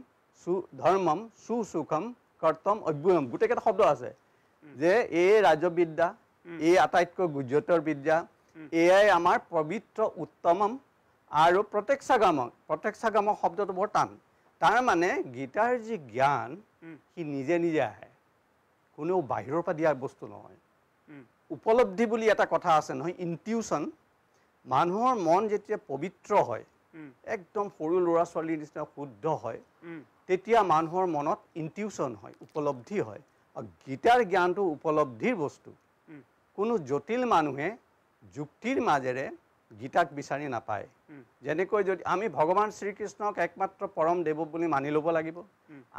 ধৰ্মম সুসুখম কৰ্তম অভ্যুয়ম গোটেইকেইটা শব্দ আছে যে এই ৰাজবিদ্যা এই আটাইতকৈ গুজ্যতৰ বিদ্যা এয়াই আমাৰ পবিত্ৰ উত্তমম আৰু প্ৰত্যক্ষগামক শব্দটো বৰ টান তাৰ মানে গীতাৰ যি জ্ঞান সি নিজে নিজে আহে কোনেও বাহিৰৰ পৰা দিয়া বস্তু নহয় উপলব্ধি বুলি এটা কথা আছে নহয় ইনটিউশ্যন মানুহৰ মন যেতিয়া পবিত্ৰ হয় একদম সৰু ল'ৰা ছোৱালীৰ নিচিনা শুদ্ধ হয় তেতিয়া মানুহৰ মনত ইনটিউশ্যন হয় উপলব্ধি হয় আৰু গীতাৰ জ্ঞানটো উপলব্ধিৰ বস্তু কোনো জটিল মানুহে যুক্তিৰ মাজেৰে গীতাক বিচাৰি নাপায় যেনেকৈ যদি আমি ভগৱান শ্ৰীকৃষ্ণক একমাত্ৰ পৰম দেৱ বুলি মানি ল'ব লাগিব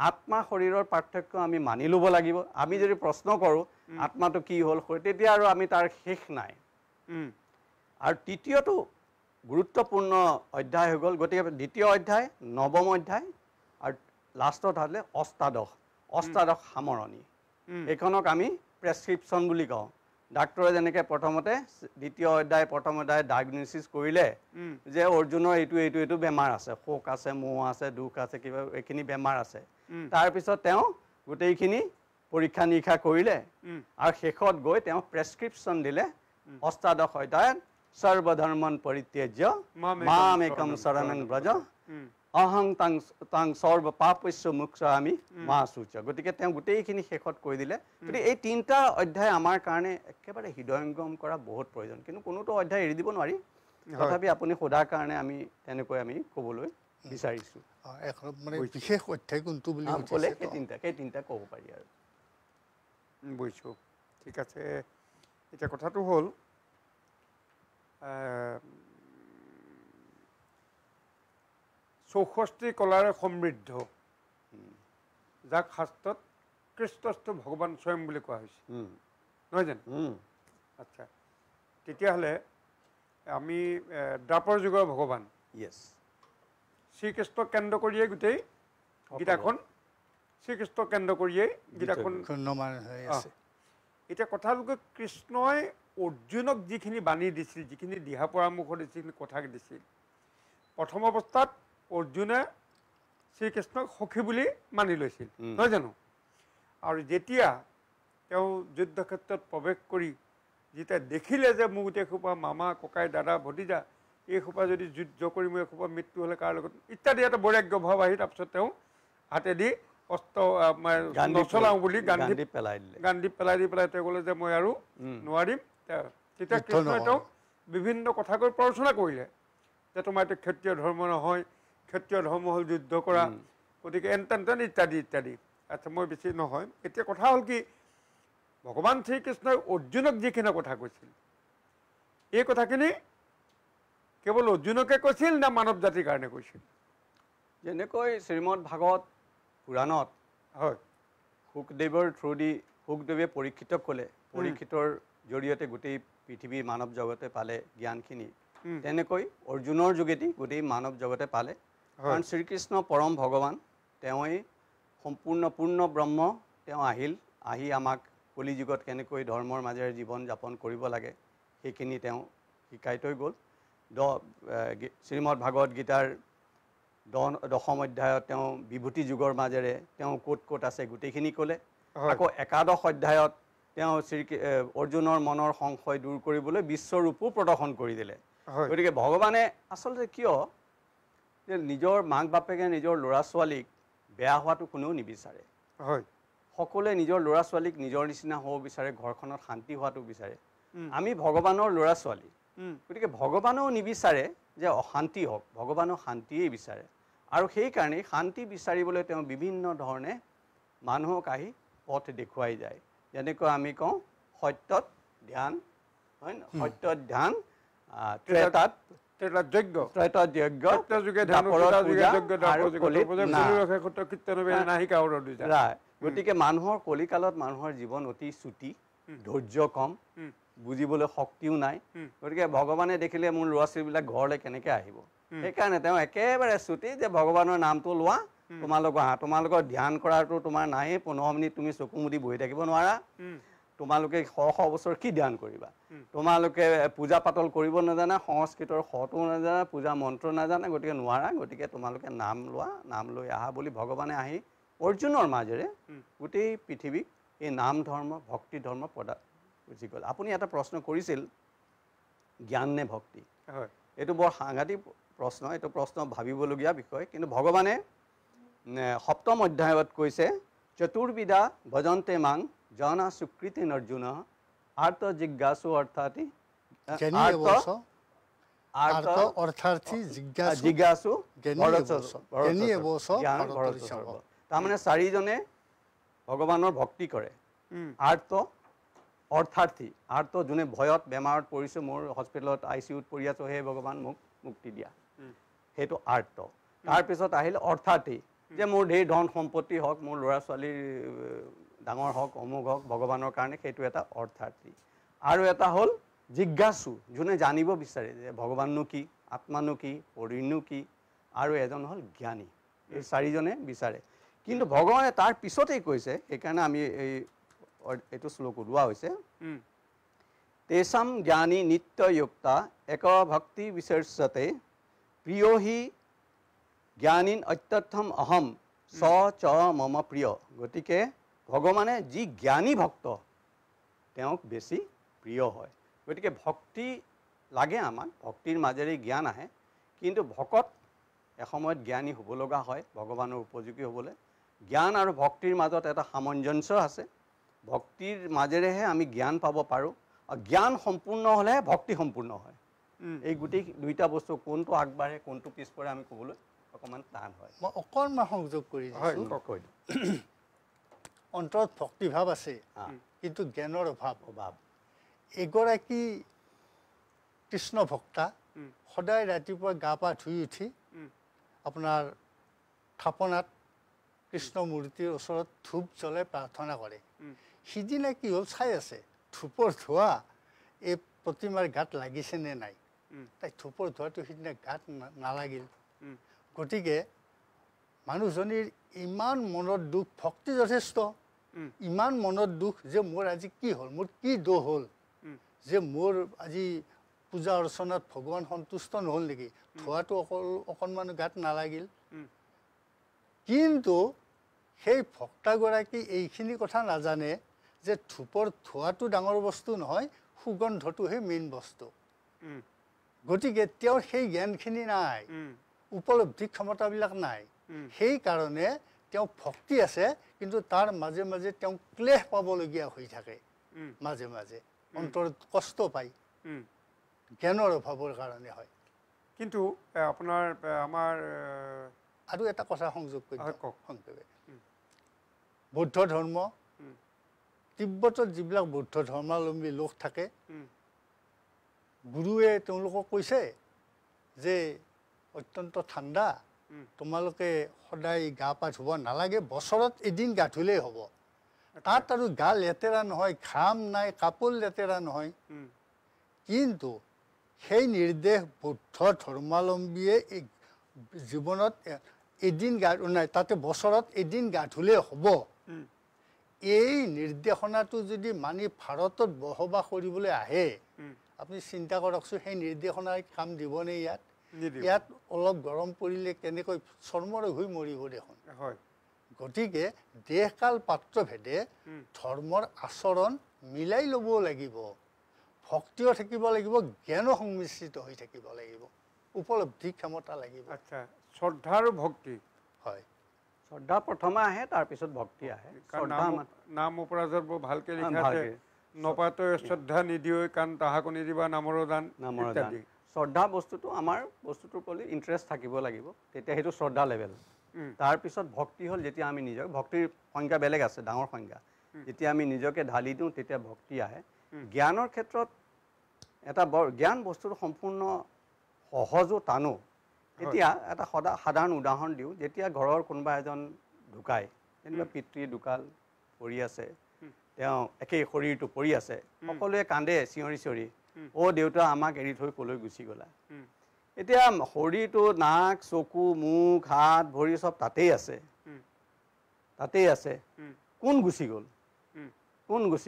আত্মা শৰীৰৰ পাৰ্থক্য আমি মানি ল'ব লাগিব আমি যদি প্ৰশ্ন কৰোঁ আত্মাটো কি হ'ল তেতিয়া আৰু আমি তাৰ শেষ নাই আৰু তৃতীয়টো গুৰুত্বপূৰ্ণ অধ্যায় হৈ গ'ল গতিকে দ্বিতীয় অধ্যায় নৱম অধ্যায় আৰু লাষ্টত হ'লে অষ্টাদশ সামৰণি এইখনক আমি প্ৰেছক্ৰিপশ্যন বুলি কওঁ ডাক্তৰে যেনেকৈ প্ৰথমতে দ্বিতীয় অধ্যায় প্ৰথম অধ্যায় ডায়েগনচিছ কৰিলে যে অৰ্জুনৰ এইটো বেমাৰ আছে শোক আছে মোহ আছে দুখ আছে কিবা এইখিনি বেমাৰ আছে তাৰপিছত তেওঁ গোটেইখিনি পৰীক্ষা নিৰীক্ষা কৰিলে আৰু শেষত গৈ তেওঁ প্ৰেছক্ৰিপশ্যন দিলে অষ্টাদশ অধ্যায়ত সৰ্বধৰ্মন পৰিত্যাজ্য মাম একম শৰণং ব্ৰজ অহং তাং সৰ্ব পাপস্য মোক্ষয়ামি মা শুচ গতিকে তেওঁ গোটেইখিনি শেষত কৈ দিলে গতিকে এই তিনিটা অধ্যায় আমাৰ কাৰণে একেবাৰে হৃদয়ংগম কৰা বহুত প্ৰয়োজন কিন্তু কোনোটো অধ্যায় এৰি দিব নোৱাৰি তথাপি আপুনি সোধাৰ কাৰণে আমি তেনেকৈ আমি ক'বলৈ বিচাৰিছোঁ মানে বিশেষ অধ্যায় কোনটো বুলি ক'লে সেই তিনিটা ক'ব পাৰি আৰু বুজিছোঁ ঠিক আছে এতিয়া কথাটো হ'ল চৌষষ্ঠি কলাৰে সমৃদ্ধ যাক শাস্ত্ৰত কৃষ্ণস্থ ভগৱান স্বয়ং বুলি কোৱা হৈছে নহয় জানো আচ্ছা তেতিয়াহ'লে আমি দ্বাপৰ যুগৰ ভগৱান শ্ৰীকৃষ্ণ কেন্দ্ৰ কৰিয়েই গোটেই গীতাখন শ্ৰীকৃষ্ণ কেন্দ্ৰ কৰিয়েই গীতাখন এতিয়া কথা হ'ল কৃষ্ণই অৰ্জুনক যিখিনি বাণী দিছিল যিখিনি দিহা পৰামৰ্শ দিছিল যিখিনি কথা দিছিল প্ৰথম অৱস্থাত অৰ্জুনে শ্ৰীকৃষ্ণক সখী বুলি মানি লৈছিল নহয় জানো আৰু যেতিয়া তেওঁ যুদ্ধক্ষেত্ৰত প্ৰৱেশ কৰি যেতিয়া দেখিলে যে মোৰ গোটেইসোপা মামা ককাই দাদা ভতিজা এইসোপা যদি যুদ্ধ কৰি মই এসোপা মৃত্যু হ'লে কাৰ লগত ইত্যাদি এটা বৈৰাগ্য ভাৱ আহি তাৰপিছত তেওঁ হাতেদি অস্ত্ৰ নচলাওঁ বুলি গান্ধী পেলাই দি পেলাই তেওঁ ক'লে যে মই আৰু নোৱাৰিম তেতিয়া কৃষ্ণই তেওঁক বিভিন্ন কথা কৈ প্ৰৰোচনা কৰিলে যে তোমাৰ এতিয়া ক্ষত্ৰিয় ধৰ্ম নহয় ক্ষত্ৰিয় ধৰ্ম হ'ল যুদ্ধ কৰা গতিকে এন ইত্যাদি ইত্যাদি আচ্ছা মই বেছি নহয় এতিয়া কথা হ'ল কি ভগৱান শ্ৰীকৃষ্ণই অৰ্জুনক যিখিনি কথা কৈছিল এই কথাখিনি কেৱল অৰ্জুনকে কৈছিল নে মানৱ জাতিৰ কাৰণে কৈছিল যেনেকৈ শ্ৰীমদ ভাগৱত পুৰাণত হয় শুকদেৱৰ থ্ৰুদি শুকদেৱে পৰীক্ষিতক ক'লে পৰীক্ষিতৰ জৰিয়তে গোটেই পৃথিৱীৰ মানৱ জগতে পালে জ্ঞানখিনি তেনেকৈ অৰ্জুনৰ যোগেদি গোটেই মানৱ জগতে পালে কাৰণ শ্ৰীকৃষ্ণ পৰম ভগৱান তেওঁই সম্পূৰ্ণ পূৰ্ণ ব্ৰহ্ম তেওঁ আহি আমাক কলি যুগত কেনেকৈ ধৰ্মৰ মাজেৰে জীৱন যাপন কৰিব লাগে সেইখিনি তেওঁ শিকাই থৈ গ'ল শ্ৰীমদ ভাগৱত গীতাৰ দশম অধ্যায়ত তেওঁ বিভূতি যুগৰ মাজেৰে তেওঁ ক'ত আছে গোটেইখিনি ক'লে আকৌ একাদশ অধ্যায়ত তেওঁ অৰ্জুনৰ মনৰ সংশয় দূৰ কৰিবলৈ বিশ্বৰূপো প্ৰদৰ্শন কৰি দিলে গতিকে ভগৱানে আচলতে কিয় যে নিজৰ মাক বাপেকে নিজৰ ল'ৰা ছোৱালীক বেয়া হোৱাটো কোনেও নিবিচাৰে হয় সকলোৱে নিজৰ ল'ৰা ছোৱালীক নিজৰ নিচিনা হ'ব বিচাৰে ঘৰখনত শান্তি হোৱাটো বিচাৰে আমি ভগৱানৰ ল'ৰা ছোৱালী গতিকে ভগৱানেও নিবিচাৰে যে অশান্তি হওক ভগৱানেও শান্তিয়েই বিচাৰে আৰু সেইকাৰণে শান্তি বিচাৰিবলৈ তেওঁ বিভিন্ন ধৰণে মানুহক আহি পথ দেখুৱাই যায় যেনেকৈ আমি কওঁ সত্যত ধ্যান হয় ন সত্যত ধ্যান ত্ৰেতাত যজ্ঞ গতিকে মানুহৰ কলিকালত মানুহৰ জীৱন অতি চুটি ধৈৰ্য কম বুজিবলৈ শক্তিও নাই গতিকে ভগৱানে দেখিলে মোৰ ল'ৰা ছোৱালীবিলাক ঘৰলৈ কেনেকৈ আহিব সেইকাৰণে তেওঁ একেবাৰে ছুটি যে ভগৱানৰ নামটো লোৱা তোমালোকৰ ধ্যান কৰাটো তোমাৰ নাই 15 মিনিট তুমি চকু মুদি বহি থাকিব নোৱাৰা তোমালোকে শ বছৰ কি ধ্যান কৰিবা তোমালোকে পূজা পাতল কৰিব নাজানা সংস্কৃতৰ শটো নাজানা পূজা মন্ত্ৰ নাজানা গতিকে নোৱাৰা গতিকে তোমালোকে নাম লোৱা নাম লৈ আহা বুলি ভগৱানে আহি অৰ্জুনৰ মাজেৰে গোটেই পৃথিৱীক এই নাম ধৰ্ম ভক্তি ধৰ্ম বুজি গ'ল আপুনি এটা প্ৰশ্ন কৰিছিল জ্ঞান নে ভক্তি হয় এইটো বৰ সাংঘাতিক প্ৰশ্ন এইটো প্ৰশ্ন ভাবিবলগীয়া বিষয় কিন্তু ভগৱানে সপ্তম অধ্যায়ত কৈছে চতুৰ্বিধা ভজন্তে মাং জনা সুকৃতি অৰ্জুন আৰ্ত জিজ্ঞাসু অৰ্থাৎ জিজ্ঞাসু তাৰমানে চাৰিজনে ভগৱানৰ ভক্তি কৰে আৰ্ত অৰ্থাৰ্থী আৰ্ত যোনে ভয়ত বেমাৰত পৰিছোঁ মোৰ হস্পিটেলত ICUত পৰি আছোঁ হে ভগৱান মোক মুক্তি দিয়া সেইটো আৰ্ত তাৰপিছত আহিল অৰ্থাৰ্থী যে মোৰ ধেৰ ধন সম্পত্তি হওক মোৰ ল'ৰা ছোৱালীৰ ডাঙৰ হওক অমুক হওক ভগৱানৰ কাৰণে সেইটো এটা অৰ্থাৰ্থী আৰু এটা হ'ল জিজ্ঞাসু যোনে জানিব বিচাৰে যে ভগৱাননো কি আত্মানো কি শৰীৰনো কি আৰু এজন হ'ল জ্ঞানী এই চাৰিজনে বিচাৰে কিন্তু ভগৱানে তাৰ পিছতেই কৈছে সেইকাৰণে আমি এইটো শ্লোক ওলোৱা হৈছে তেছাম জ্ঞানী নিত্যযুক্তা এক ভক্তি বিশেষতে প্ৰিয় হি জ্ঞানীন অত্যৰ্থম অহম চ চ মম প্ৰিয় গতিকে ভগৱানে যি জ্ঞানী ভক্ত তেওঁক বেছি প্ৰিয় হয় গতিকে ভক্তি লাগে আমাক ভক্তিৰ মাজেৰে জ্ঞান আহে কিন্তু ভকত এসময়ত জ্ঞানী হ'ব লগা হয় ভগৱানৰ উপযোগী হ'বলৈ জ্ঞান আৰু ভক্তিৰ মাজত এটা সামঞ্জস্য আছে ভক্তিৰ মাজেৰেহে আমি জ্ঞান পাব পাৰোঁ আৰু জ্ঞান সম্পূৰ্ণ হ'লেহে ভক্তি সম্পূৰ্ণ হয় এই গোটেই দুইটা বস্তু কোনটো আগবাঢ়ে কোনটো পিছ পৰে আমি ক'বলৈ অকণমান টান হয় মই অকণমান সংযোগ কৰি দিছোঁ অন্তৰত ভক্তিভাৱ আছে কিন্তু জ্ঞানৰ অভাৱ এগৰাকী কৃষ্ণ ভক্তা সদায় ৰাতিপুৱা গা পা ধুই উঠি আপোনাৰ থাপনাত কৃষ্ণ মূৰ্তিৰ ওচৰত ধূপ জ্বলাই প্ৰাৰ্থনা কৰে সিদিনা কি হ'ল চাই আছে ধূপৰ ধোঁৱা এই প্ৰতিমাৰ গাত লাগিছে নে নাই তাই ধূপৰ ধোঁৱাটো সিদিনা গাত নালাগিল গতিকে মানুহজনীৰ ইমান মনত দুখ ভক্তি যথেষ্ট ইমান মনত দুখ যে মোৰ আজি কি হ'ল মোৰ কি দোষ হ'ল যে মোৰ আজি পূজা অৰ্চনাত ভগৱান সন্তুষ্ট নহ'ল নেকি ধোঁৱাটো অকণমান গাত নালাগিল কিন্তু সেই ভক্তাগৰাকী এইখিনি কথা নাজানে যে ধূপৰ ধোঁৱাটো ডাঙৰ বস্তু নহয় সুগন্ধটোহে মেইন বস্তু গতিকে তেওঁৰ সেই জ্ঞানখিনি নাই উপলব্ধি ক্ষমতাবিলাক নাই সেইকাৰণে তেওঁ ভক্তি আছে কিন্তু তাৰ মাজে মাজে তেওঁ ক্লেশ পাবলগীয়া হৈ থাকে মাজে মাজে অন্তৰত কষ্ট পায় জ্ঞানৰ অভাৱৰ কাৰণে হয় কিন্তু আপোনাৰ আমাৰ আৰু এটা কথা সংযোগ কৰি সংক্ষেপে বৌদ্ধ ধৰ্ম তিব্বতত যিবিলাক বৌদ্ধ ধৰ্মাৱলম্বী লোক থাকে গুৰুৱে তেওঁলোকক কৈছে যে অত্যন্ত ঠাণ্ডা তোমালোকে সদায় গা পা ধুব নালাগে বছৰত এদিন গা ধুলেই হ'ব তাত আৰু গা লেতেৰা নহয় ঘাম নাই কাপোৰ লেতেৰা নহয় কিন্তু সেই নিৰ্দেশ বৌদ্ধ ধৰ্মাৱলম্বীয়ে জীৱনত এদিন গা নাই তাতে বছৰত এদিন গা ধুলেই হ'ব এই নিৰ্দেশনাটো যদি মানি ভাৰতত বসবাস কৰিবলৈ আহে আপুনি চিন্তা কৰকচোন সেই নিৰ্দেশনাই কাম দিবনে ইয়াত অলপ গৰম পৰিলে কেনেকৈ চৰ্মৰোগ হৈ মৰিব দেখোন গতিকে দেশকাল পাত্ৰভেদে ধৰ্মৰ আচৰণ মিলাই ল'ব লাগিব ভক্তিও থাকিব লাগিব জ্ঞানো সংমিশ্ৰিত হৈ থাকিব লাগিব উপলব্ধি ক্ষমতা লাগিব আচ্ছা শ্ৰদ্ধা আৰু ভক্তি হয় শ্ৰদ্ধা প্ৰথমে আহে তাৰপিছত ভক্তি আহে নাম অপৰাজৰ বৰ ভালকৈ লিখা আছে নপাতই শ্ৰদ্ধা নিদিয়ে কাৰণ তাহাকো নিদিবা নামৰ দান ইত্যাদি শ্ৰদ্ধা বস্তুটো আমাৰ বস্তুটোৰ প্ৰতি ইণ্টাৰেষ্ট থাকিব লাগিব তেতিয়া সেইটো শ্ৰদ্ধা লেভেল তাৰপিছত ভক্তি হ'ল যেতিয়া আমি নিজক ভক্তিৰ সংজ্ঞা বেলেগ আছে ডাঙৰ সংজ্ঞা যেতিয়া আমি নিজকে ঢালি দিওঁ তেতিয়া ভক্তি আহে জ্ঞানৰ ক্ষেত্ৰত এটা জ্ঞান বস্তুটো সম্পূৰ্ণ সহজো টানো এতিয়া এটা সাধাৰণ উদাহৰণ দিওঁ যেতিয়া ঘৰৰ কোনোবা এজন ঢুকায় যেনিবা পিতৃ ঢুকাল পৰি আছে তেওঁ একেই শৰীৰটো পৰি আছে সকলোৱে কান্দে চিঞৰি চিঞৰি অ' দেউতা আমাক এৰি থৈ কলৈ গুচি গ'লা এতিয়া শৰীৰটো নাক চকু মুখ হাত ভৰি চব তাতেই আছে কোন গুচি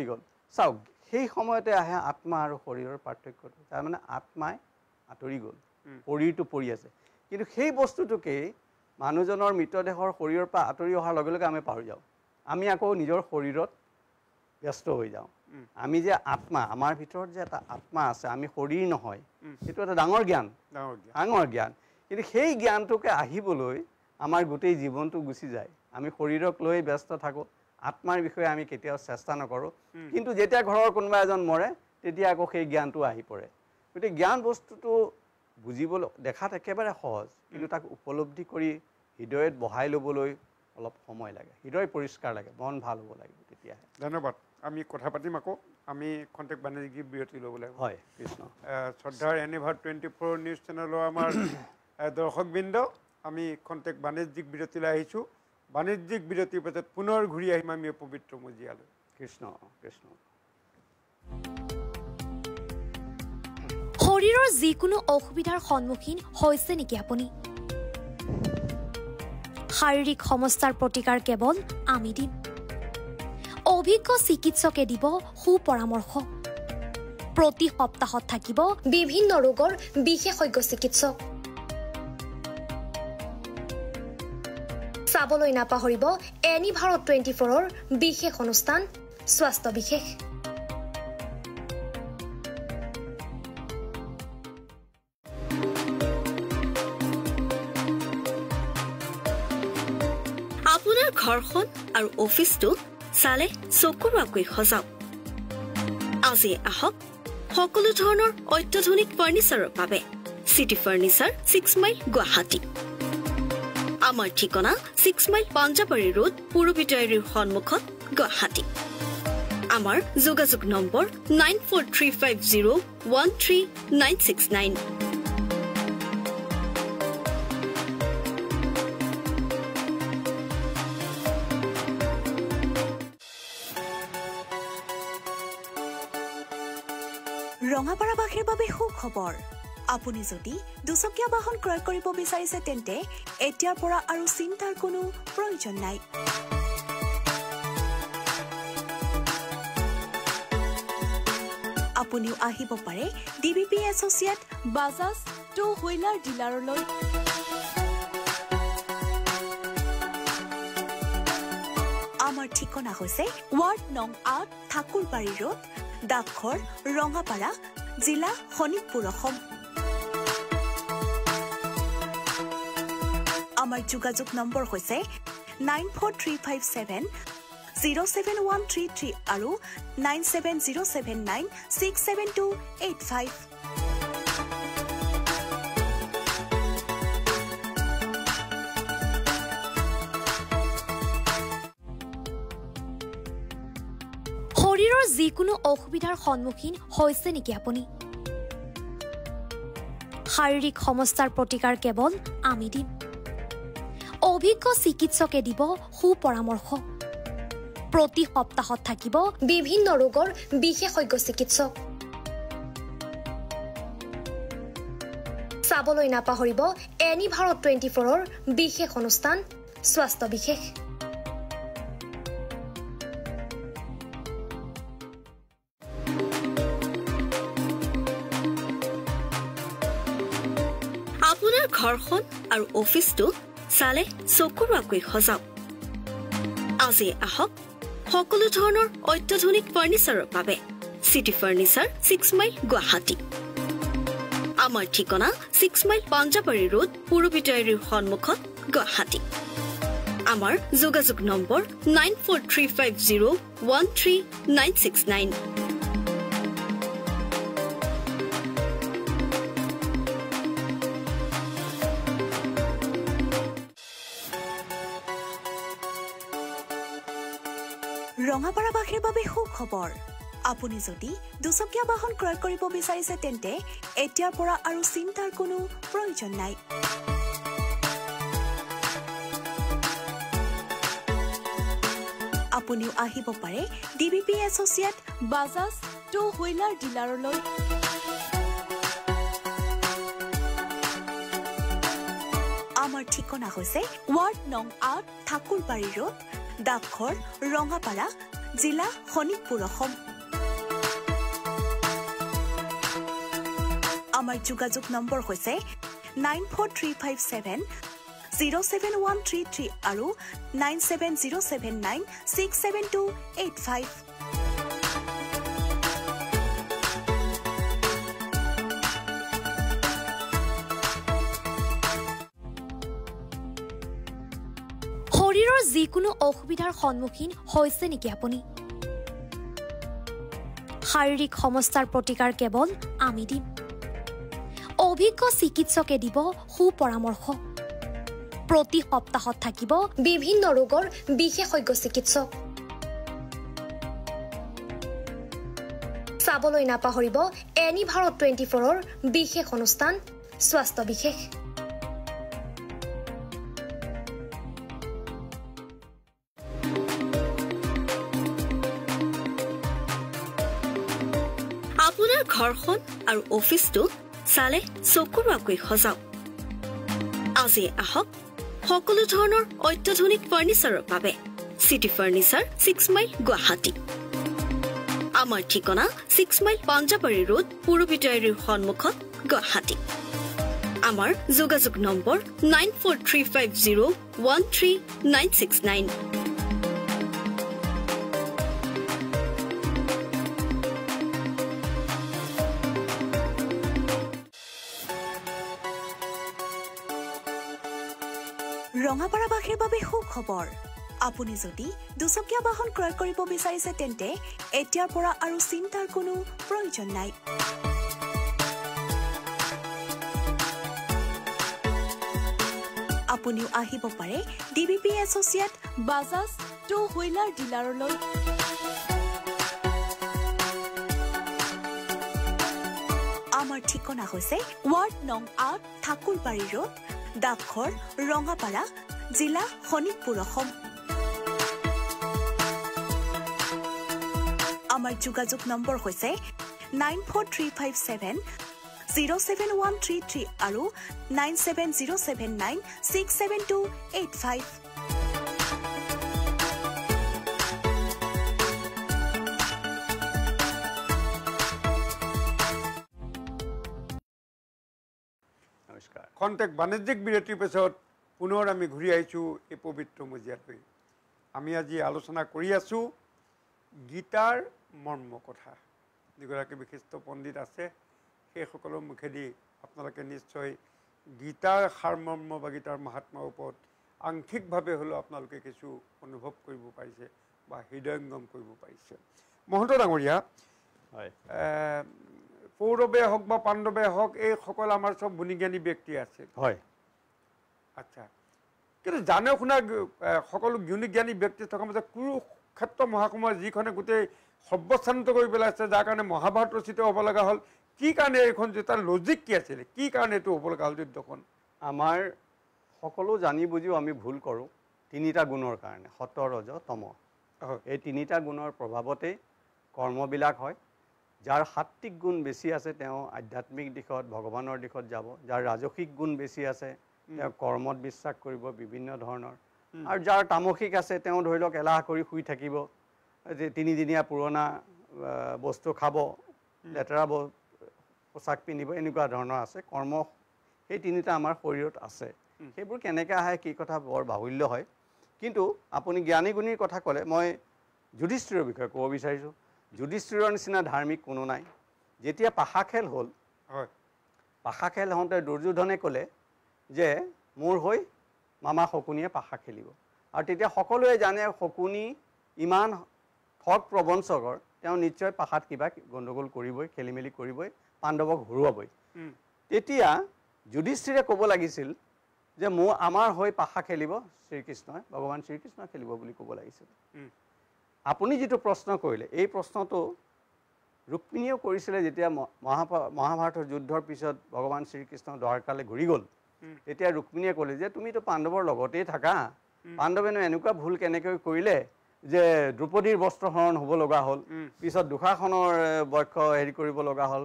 গ'ল চাওক সেই সময়তে আহে আত্মা আৰু শৰীৰৰ পাৰ্থক্যটো তাৰমানে আত্মাই আঁতৰি গ'ল শৰীৰটো পৰি আছে কিন্তু সেই বস্তুটোকেই মানুহজনৰ মৃতদেহৰ শৰীৰৰ পৰা আঁতৰি অহাৰ লগে লগে আমি পাহৰি যাওঁ আমি আকৌ নিজৰ শৰীৰত ব্যস্ত হৈ যাওঁ আমি যে আত্মা আমাৰ ভিতৰত যে এটা আত্মা আছে আমি শৰীৰ নহয় সেইটো এটা ডাঙৰ জ্ঞান কিন্তু সেই জ্ঞানটোকে আহিবলৈ আমাৰ গোটেই জীৱনটো গুচি যায় আমি শৰীৰক লৈ ব্যস্ত থাকোঁ আত্মাৰ বিষয়ে আমি কেতিয়াও চেষ্টা নকৰোঁ কিন্তু যেতিয়া ঘৰৰ কোনোবা এজন মৰে তেতিয়া আকৌ সেই জ্ঞানটো আহি পৰে গতিকে জ্ঞান বস্তুটো বুজিবলৈ দেখাত একেবাৰে সহজ কিন্তু তাক উপলব্ধি কৰি হৃদয়ত বহাই ল'বলৈ অলপ সময় লাগে হৃদয় পৰিষ্কাৰ লাগে মন ভাল হ'ব লাগিব তেতিয়াহে ধন্যবাদ আমি কথা পাতিম আকৌ আমি খন্তেক বাণিজ্যিক বিৰতি ল'ব লাগিব হয় কৃষ্ণ শ্ৰদ্ধাৰ এনিভাৰ 24 নিউজ চেনেলৰ আমাৰ দৰ্শকবৃন্দ আমি খন্তেক বাণিজ্যিক বিৰতিলৈ আহিছোঁ বাণিজ্যিক বিৰতিৰ পাছত পুনৰ ঘূৰি আহিম আমি পবিত্ৰ মজিয়ালৈ কৃষ্ণ শৰীৰৰ যিকোনো অসুবিধাৰ সন্মুখীন হৈছে নেকি আপুনি শাৰীৰিক সমস্যাৰ প্ৰতিকাৰ কেৱল আমি দিম অভিজ্ঞ চিকিৎসকে দিব সুপৰামৰ্শ প্ৰতি সপ্তাহত থাকিব বিভিন্ন ৰোগৰ বিশেষজ্ঞ চিকিৎসক চাবলৈ নাপাহৰিব এনিভাৰত 24ৰ বিশেষ অনুষ্ঠান স্বাস্থ্য বিশেষ আপোনাৰ ঘৰখন আৰু অফিচটো চালে চকুৰুৱাকৈ সজাওক আজি আহক সকলো ধৰণৰ অত্যাধুনিক ফাৰ্নিচাৰৰ বাবে সিটি ফাৰ্নিচাৰ 6 মাইল গুৱাহাটী আমাৰ ঠিকনা 6 মাইল পাঞ্জাবাৰী ৰোড পুৰবিটাৰীৰ সন্মুখত গুৱাহাটী আমাৰ যোগাযোগ নম্বৰ 9435013969 ৰঙাপাৰাবাসীৰ বাবে সুখবৰ আপুনি যদি দুচকীয়া বাহন ক্ৰয় কৰিব বিচাৰিছে তেন্তে এতিয়াৰ পৰা আৰু চিন্তাৰ কোনো প্ৰয়োজন নাই আপুনিও আহিব পাৰে DBP associate Bajaj two wheeler ডিলাৰলৈ আমাৰ ঠিকনা হৈছে ৱাৰ্ড নং 8 ঠাকুৰবাৰী ৰোড ডাকঘৰ ৰঙাপাৰা জিলা শোণিতপুৰ অসম আমাৰ যোগাযোগ নম্বৰ হৈছে 9435707133 আৰু 9707967285 শৰীৰৰ যিকোনো অসুবিধাৰ সন্মুখীন হৈছে নেকি আপুনি শাৰীৰিক সমস্যাৰ প্ৰতিকাৰ কেৱল আমি দিম অভিজ্ঞ চিকিৎসকে দিব সুপৰামৰ্শ প্ৰতি সপ্তাহত থাকিব বিভিন্ন ৰোগৰ বিশেষজ্ঞ চিকিৎসক চাবলৈ নাপাহৰিব এনিভাৰত 24ৰ বিশেষ অনুষ্ঠান স্বাস্থ্য বিশেষ আপোনাৰ ঘৰখন আৰু অফিচটো চালে চকুৰুৱাকৈ সজাওক আজি আহক সকলো ধৰণৰ অত্যাধুনিক ফাৰ্নিচাৰৰ বাবে সিটি ফাৰ্নিচাৰ 6 মাইল গুৱাহাটী আমাৰ ঠিকনা 6 মাইল পাঞ্জাবাৰী ৰোড পুৰবিটাৰীৰ সন্মুখত গুৱাহাটী আমাৰ যোগাযোগ নম্বৰ 9435013969 ৰঙাপাৰাবাসীৰ বাবে সুখবৰ আপুনি যদি দুচকীয়া বাহন ক্ৰয় কৰিব বিচাৰিছে তেন্তে এতিয়াৰ পৰা আৰু চিন্তাৰ কোনো প্ৰয়োজন নাই আপুনিও আহিব পাৰে DBP associate Bajaj two wheeler ডিলাৰলৈ ঠিকনা হৈছে ৱাৰ্ড নং ৮ ঠাকুৰবাৰী ৰোড ডাকঘৰ ৰঙাপাৰা জিলা শোণিতপুৰ অসম আমাৰ যোগাযোগ নম্বৰ হৈছে 9435707133 আৰু 9707967285 শৰীৰৰ যিকোনো অসুবিধাৰ সন্মুখীন হৈছে নেকি আপুনি শাৰীৰিক সমস্যাৰ প্ৰতিকাৰ কেৱল আমি দিম অভিজ্ঞ চিকিৎসকে দিব সুপৰামৰ্শ প্ৰতি সপ্তাহত থাকিব বিভিন্ন ৰোগৰ বিশেষজ্ঞ চিকিৎসক চাবলৈ নাপাহৰিব এনি ভাৰত 24ৰ বিশেষ অনুষ্ঠান স্বাস্থ্য বিশেষ আপোনাৰ ঘৰখন আৰু অফিচটো চালে চকুৰুৱাকৈ সজাওক আজি আহক সকলো ধৰণৰ অত্যাধুনিক ফাৰ্নিচাৰৰ বাবে সিটি ফাৰ্নিচাৰ 6 মাইল গুৱাহাটী আমাৰ ঠিকনা 6 মাইল পাঞ্জাবাৰী ৰোড পুৰবিটাৰীৰ সন্মুখত গুৱাহাটী আমাৰ যোগাযোগ নম্বৰ 9435013969 ৰঙাপাৰাবাসীৰ বাবে সুখবৰ আপুনি যদি দুচকীয়া বাহন ক্ৰয় কৰিব বিচাৰিছে তেন্তে এতিয়াৰ পৰা আৰু চিন্তাৰ কোনো প্ৰয়োজন নাই আপুনিও আহিব পাৰে DBP associate Bajaj two wheeler ডিলাৰলৈ আমাৰ ঠিকনা হৈছে ৱাৰ্ড নং ৮ ঠাকুৰবাৰী ৰোড ডাকঘৰ ৰঙাপাৰা জিলা শোণিতপুৰ অসম আমাৰ যোগাযোগ নম্বৰ হৈছে 9435707133 আৰু 9707967285 নমস্কাৰ খন্তেক বাণিজ্যিক বিৰতিৰ পিছত পুনৰ আমি ঘূৰি আহিছোঁ এই পবিত্ৰ মজিয়ালৈ আমি আজি আলোচনা কৰি আছোঁ গীতাৰ মৰ্ম কথা যিগৰাকী বিশিষ্ট পণ্ডিত আছে সেইসকলৰ মুখেদি আপোনালোকে নিশ্চয় গীতাৰ সাৰমৰ্ম বা গীতাৰ মহাত্মাৰ ওপৰত আংশিকভাৱে হ'লেও আপোনালোকে কিছু অনুভৱ কৰিব পাৰিছে বা হৃদয়ংগম কৰিব পাৰিছে মহন্ত ডাঙৰীয়া হয় কৌৰৱে হওক বা পাণ্ডৱে হওক এইসকল আমাৰ চব গুণীজ্ঞানী ব্যক্তি আছে হয় আচ্ছা কিন্তু জানে শুনা সকলো গুণীজ্ঞানী ব্যক্তি থকা মাজত কুৰুক্ষেত্ৰ মহাসময় যিখনে গোটেই সৰ্বশান্ত কৰি পেলাইছে যাৰ কাৰণে মহাভাৰত ৰচিত হ'ব লগা হ'ল কি কাৰণে এইখন তাৰ লজিক কি আছিলে কি কাৰণে এইটো হ'ব লগা হ'ল যুদ্ধখন আমাৰ সকলো জানি বুজিও আমি ভুল কৰোঁ তিনিটা গুণৰ কাৰণে সত ৰজ তম এই তিনিটা গুণৰ প্ৰভাৱতেই কৰ্মবিলাক হয় যাৰ সাত্বিক গুণ বেছি আছে তেওঁ আধ্যাত্মিক দিশত ভগৱানৰ দিশত যাব যাৰ ৰাজসিক গুণ বেছি আছে তেওঁ কৰ্মত বিশ্বাস কৰিব বিভিন্ন ধৰণৰ আৰু যাৰ তামসিক আছে তেওঁ ধৰি লওক এলাহ কৰি শুই থাকিব যে তিনিদিনীয়া পুৰণা বস্তু খাব লেতেৰা পোচাক পিন্ধিব এনেকুৱা ধৰণৰ আছে কৰ্ম সেই তিনিটা আমাৰ শৰীৰত আছে সেইবোৰ কেনেকৈ আহে কি কথা বৰ বাহুল্য হয় কিন্তু আপুনি জ্ঞানী গুণীৰ কথা ক'লে মই যুধিষ্ঠিৰৰ বিষয়ে ক'ব বিচাৰিছোঁ যুধিষ্ঠিৰৰ নিচিনা ধাৰ্মিক কোনো নাই যেতিয়া পাশা খেল হ'ল পাশা খেল হওঁতে দুৰ্যোধনে ক'লে যে মোৰ হৈ মামা শকুনিয়ে পাশা খেলিব আৰু তেতিয়া সকলোৱে জানে শকুনি ইমান ঠগ প্ৰবঞ্চকৰ তেওঁ নিশ্চয় পাশাত কিবা গণ্ডগোল কৰিবই খেলি মেলি কৰিবই পাণ্ডৱক হৰুৱাবই তেতিয়া যুধিষ্ঠিৰে ক'ব লাগিছিল যে আমাৰ হৈ পাশা খেলিব শ্ৰীকৃষ্ণই ভগৱান শ্ৰীকৃষ্ণই খেলিব বুলি ক'ব লাগিছিল আপুনি যিটো প্ৰশ্ন কৰিলে এই প্ৰশ্নটো ৰুক্মিণীয়েও কৰিছিলে যেতিয়া মহাভাৰতৰ যুদ্ধৰ পিছত ভগৱান শ্ৰীকৃষ্ণ দ্বাৰকালৈ ঘূৰি গ'ল তেতিয়া ৰুক্মিণীয়ে ক'লে যে তুমিতো পাণ্ডৱৰ লগতেই থাকা পাণ্ডৱেনো এনেকুৱা ভুল কেনেকৈ কৰিলে যে দ্ৰৌপদীৰ বস্ত্ৰহৰণ হ'ব লগা হ'ল পিছত দুশাসনৰ বক্ষ হেৰি কৰিব লগা হ'ল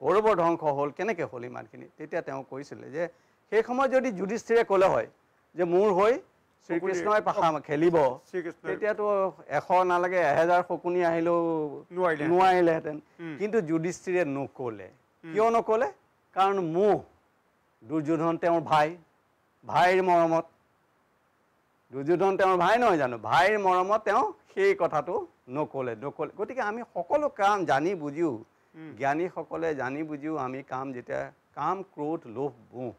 কৌৰৱৰ ধ্বংস হ'ল কেনেকৈ হ'ল ইমানখিনি তেতিয়া তেওঁ কৈছিলে যে সেই সময়ত যদি যুধিষ্ঠিৰে ক'লে হয় যে মোৰ হৈ শ্ৰীকৃষ্ণই পাশা খেলিব তেতিয়াতো 100 নালাগে 1000 শকুনি আহিলেও নোৱাৰিলেহেঁতেন কিন্তু যুধিষ্ঠিৰে নক'লে কিয় নক'লে কাৰণ মোহ দুৰ্যোধন তেওঁৰ ভাইৰ মৰমত দুৰ্যোধন তেওঁৰ ভাই নহয় জানো ভাইৰ মৰমত তেওঁ সেই কথাটো নক'লে গতিকে আমি সকলো কাম জানি বুজিও জ্ঞানীসকলে জানি বুজিও আমি কাম যেতিয়া কাম ক্ৰোধ লোভ মোহ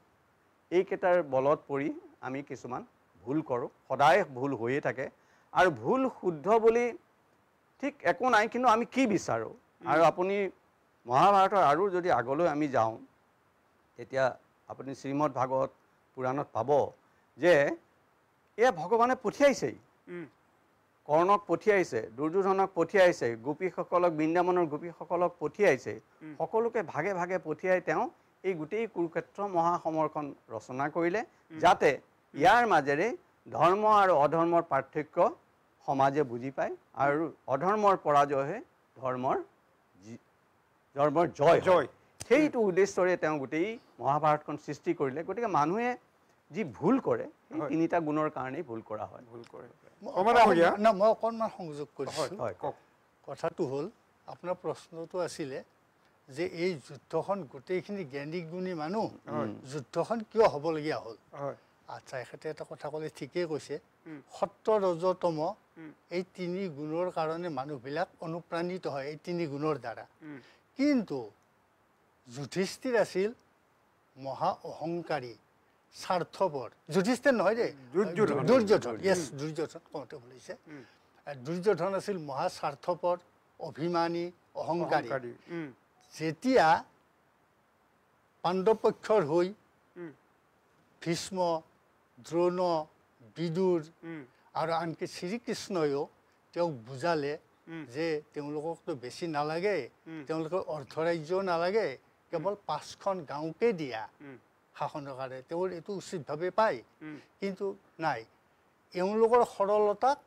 এইকেইটাৰ বলত পৰি আমি কিছুমান ভুল কৰোঁ সদায় ভুল হৈয়ে থাকে আৰু ভুল শুদ্ধ বুলি ঠিক একো নাই কিন্তু আমি কি বিচাৰোঁ আৰু আপুনি মহাভাৰতৰ আৰু যদি আগলৈ আমি যাওঁ তেতিয়া আপুনি শ্ৰীমদ ভাগৱত পুৰাণত পাব যে এয়া ভগৱানে পঠিয়াইছেই কৰ্ণক পঠিয়াইছে দুৰ্যোধনক পঠিয়াইছে গোপীসকলক বৃন্দাবনৰ গোপীসকলক পঠিয়াইছে সকলোকে ভাগে ভাগে পঠিয়াই তেওঁ এই গোটেই কুৰুক্ষেত্ৰ মহাসমৰখন ৰচনা কৰিলে যাতে ইয়াৰ মাজেৰে ধৰ্ম আৰু অধৰ্মৰ পাৰ্থক্য সমাজে বুজি পায় আৰু অধৰ্মৰ পৰাজয়হে ধৰ্মৰ জয় সেইটো উদ্দেশ্যৰে তেওঁ গোটেই মহাভাৰতখন সৃষ্টি কৰিলে গতিকে মানুহে যি ভুল কৰে সেই তিনিটা গুণৰ কাৰণেই ভুল কৰা হয় মই অকণমান সংযোগ কৰিছোঁ কথাটো হ'ল আপোনাৰ প্ৰশ্নটো আছিলে যে এই যুদ্ধখন গোটেইখিনি জ্ঞানী গুণী মানুহ যুদ্ধখন কিয় হ'বলগীয়া হ'ল আচ্ছা এখেতে এটা কথা ক'লে ঠিকেই কৈছে সত্য ৰজতম এই তিনি গুণৰ কাৰণে মানুহবিলাক অনুপ্ৰাণিত হয় এই তিনি গুণৰ দ্বাৰা কিন্তু যুধিষ্ঠিৰ আছিল মহা অহংকাৰী স্বাৰ্থপৰ যুধিষ্ঠিৰ নহয় দেই দুৰ্যোধন দুৰ্যোধন কওঁতে বুলিছে দুৰ্যোধন আছিল মহা স্বাৰ্থপৰ অভিমানী অহংকাৰী যেতিয়া পাণ্ডৱ পক্ষৰ হৈ ভীষ্ম দ্ৰোণ বিদুৰ আৰু আনকি শ্ৰীকৃষ্ণয়ো তেওঁক বুজালে যে তেওঁলোককতো বেছি নালাগে তেওঁলোকৰ অৰ্ধৰাজ্যও নালাগে কেৱল 5খন গাঁৱকে দিয়া শাসনৰ কাৰণে তেওঁৰ এইটো উচিতভাৱে পায় কিন্তু নাই এওঁলোকৰ সৰলতাক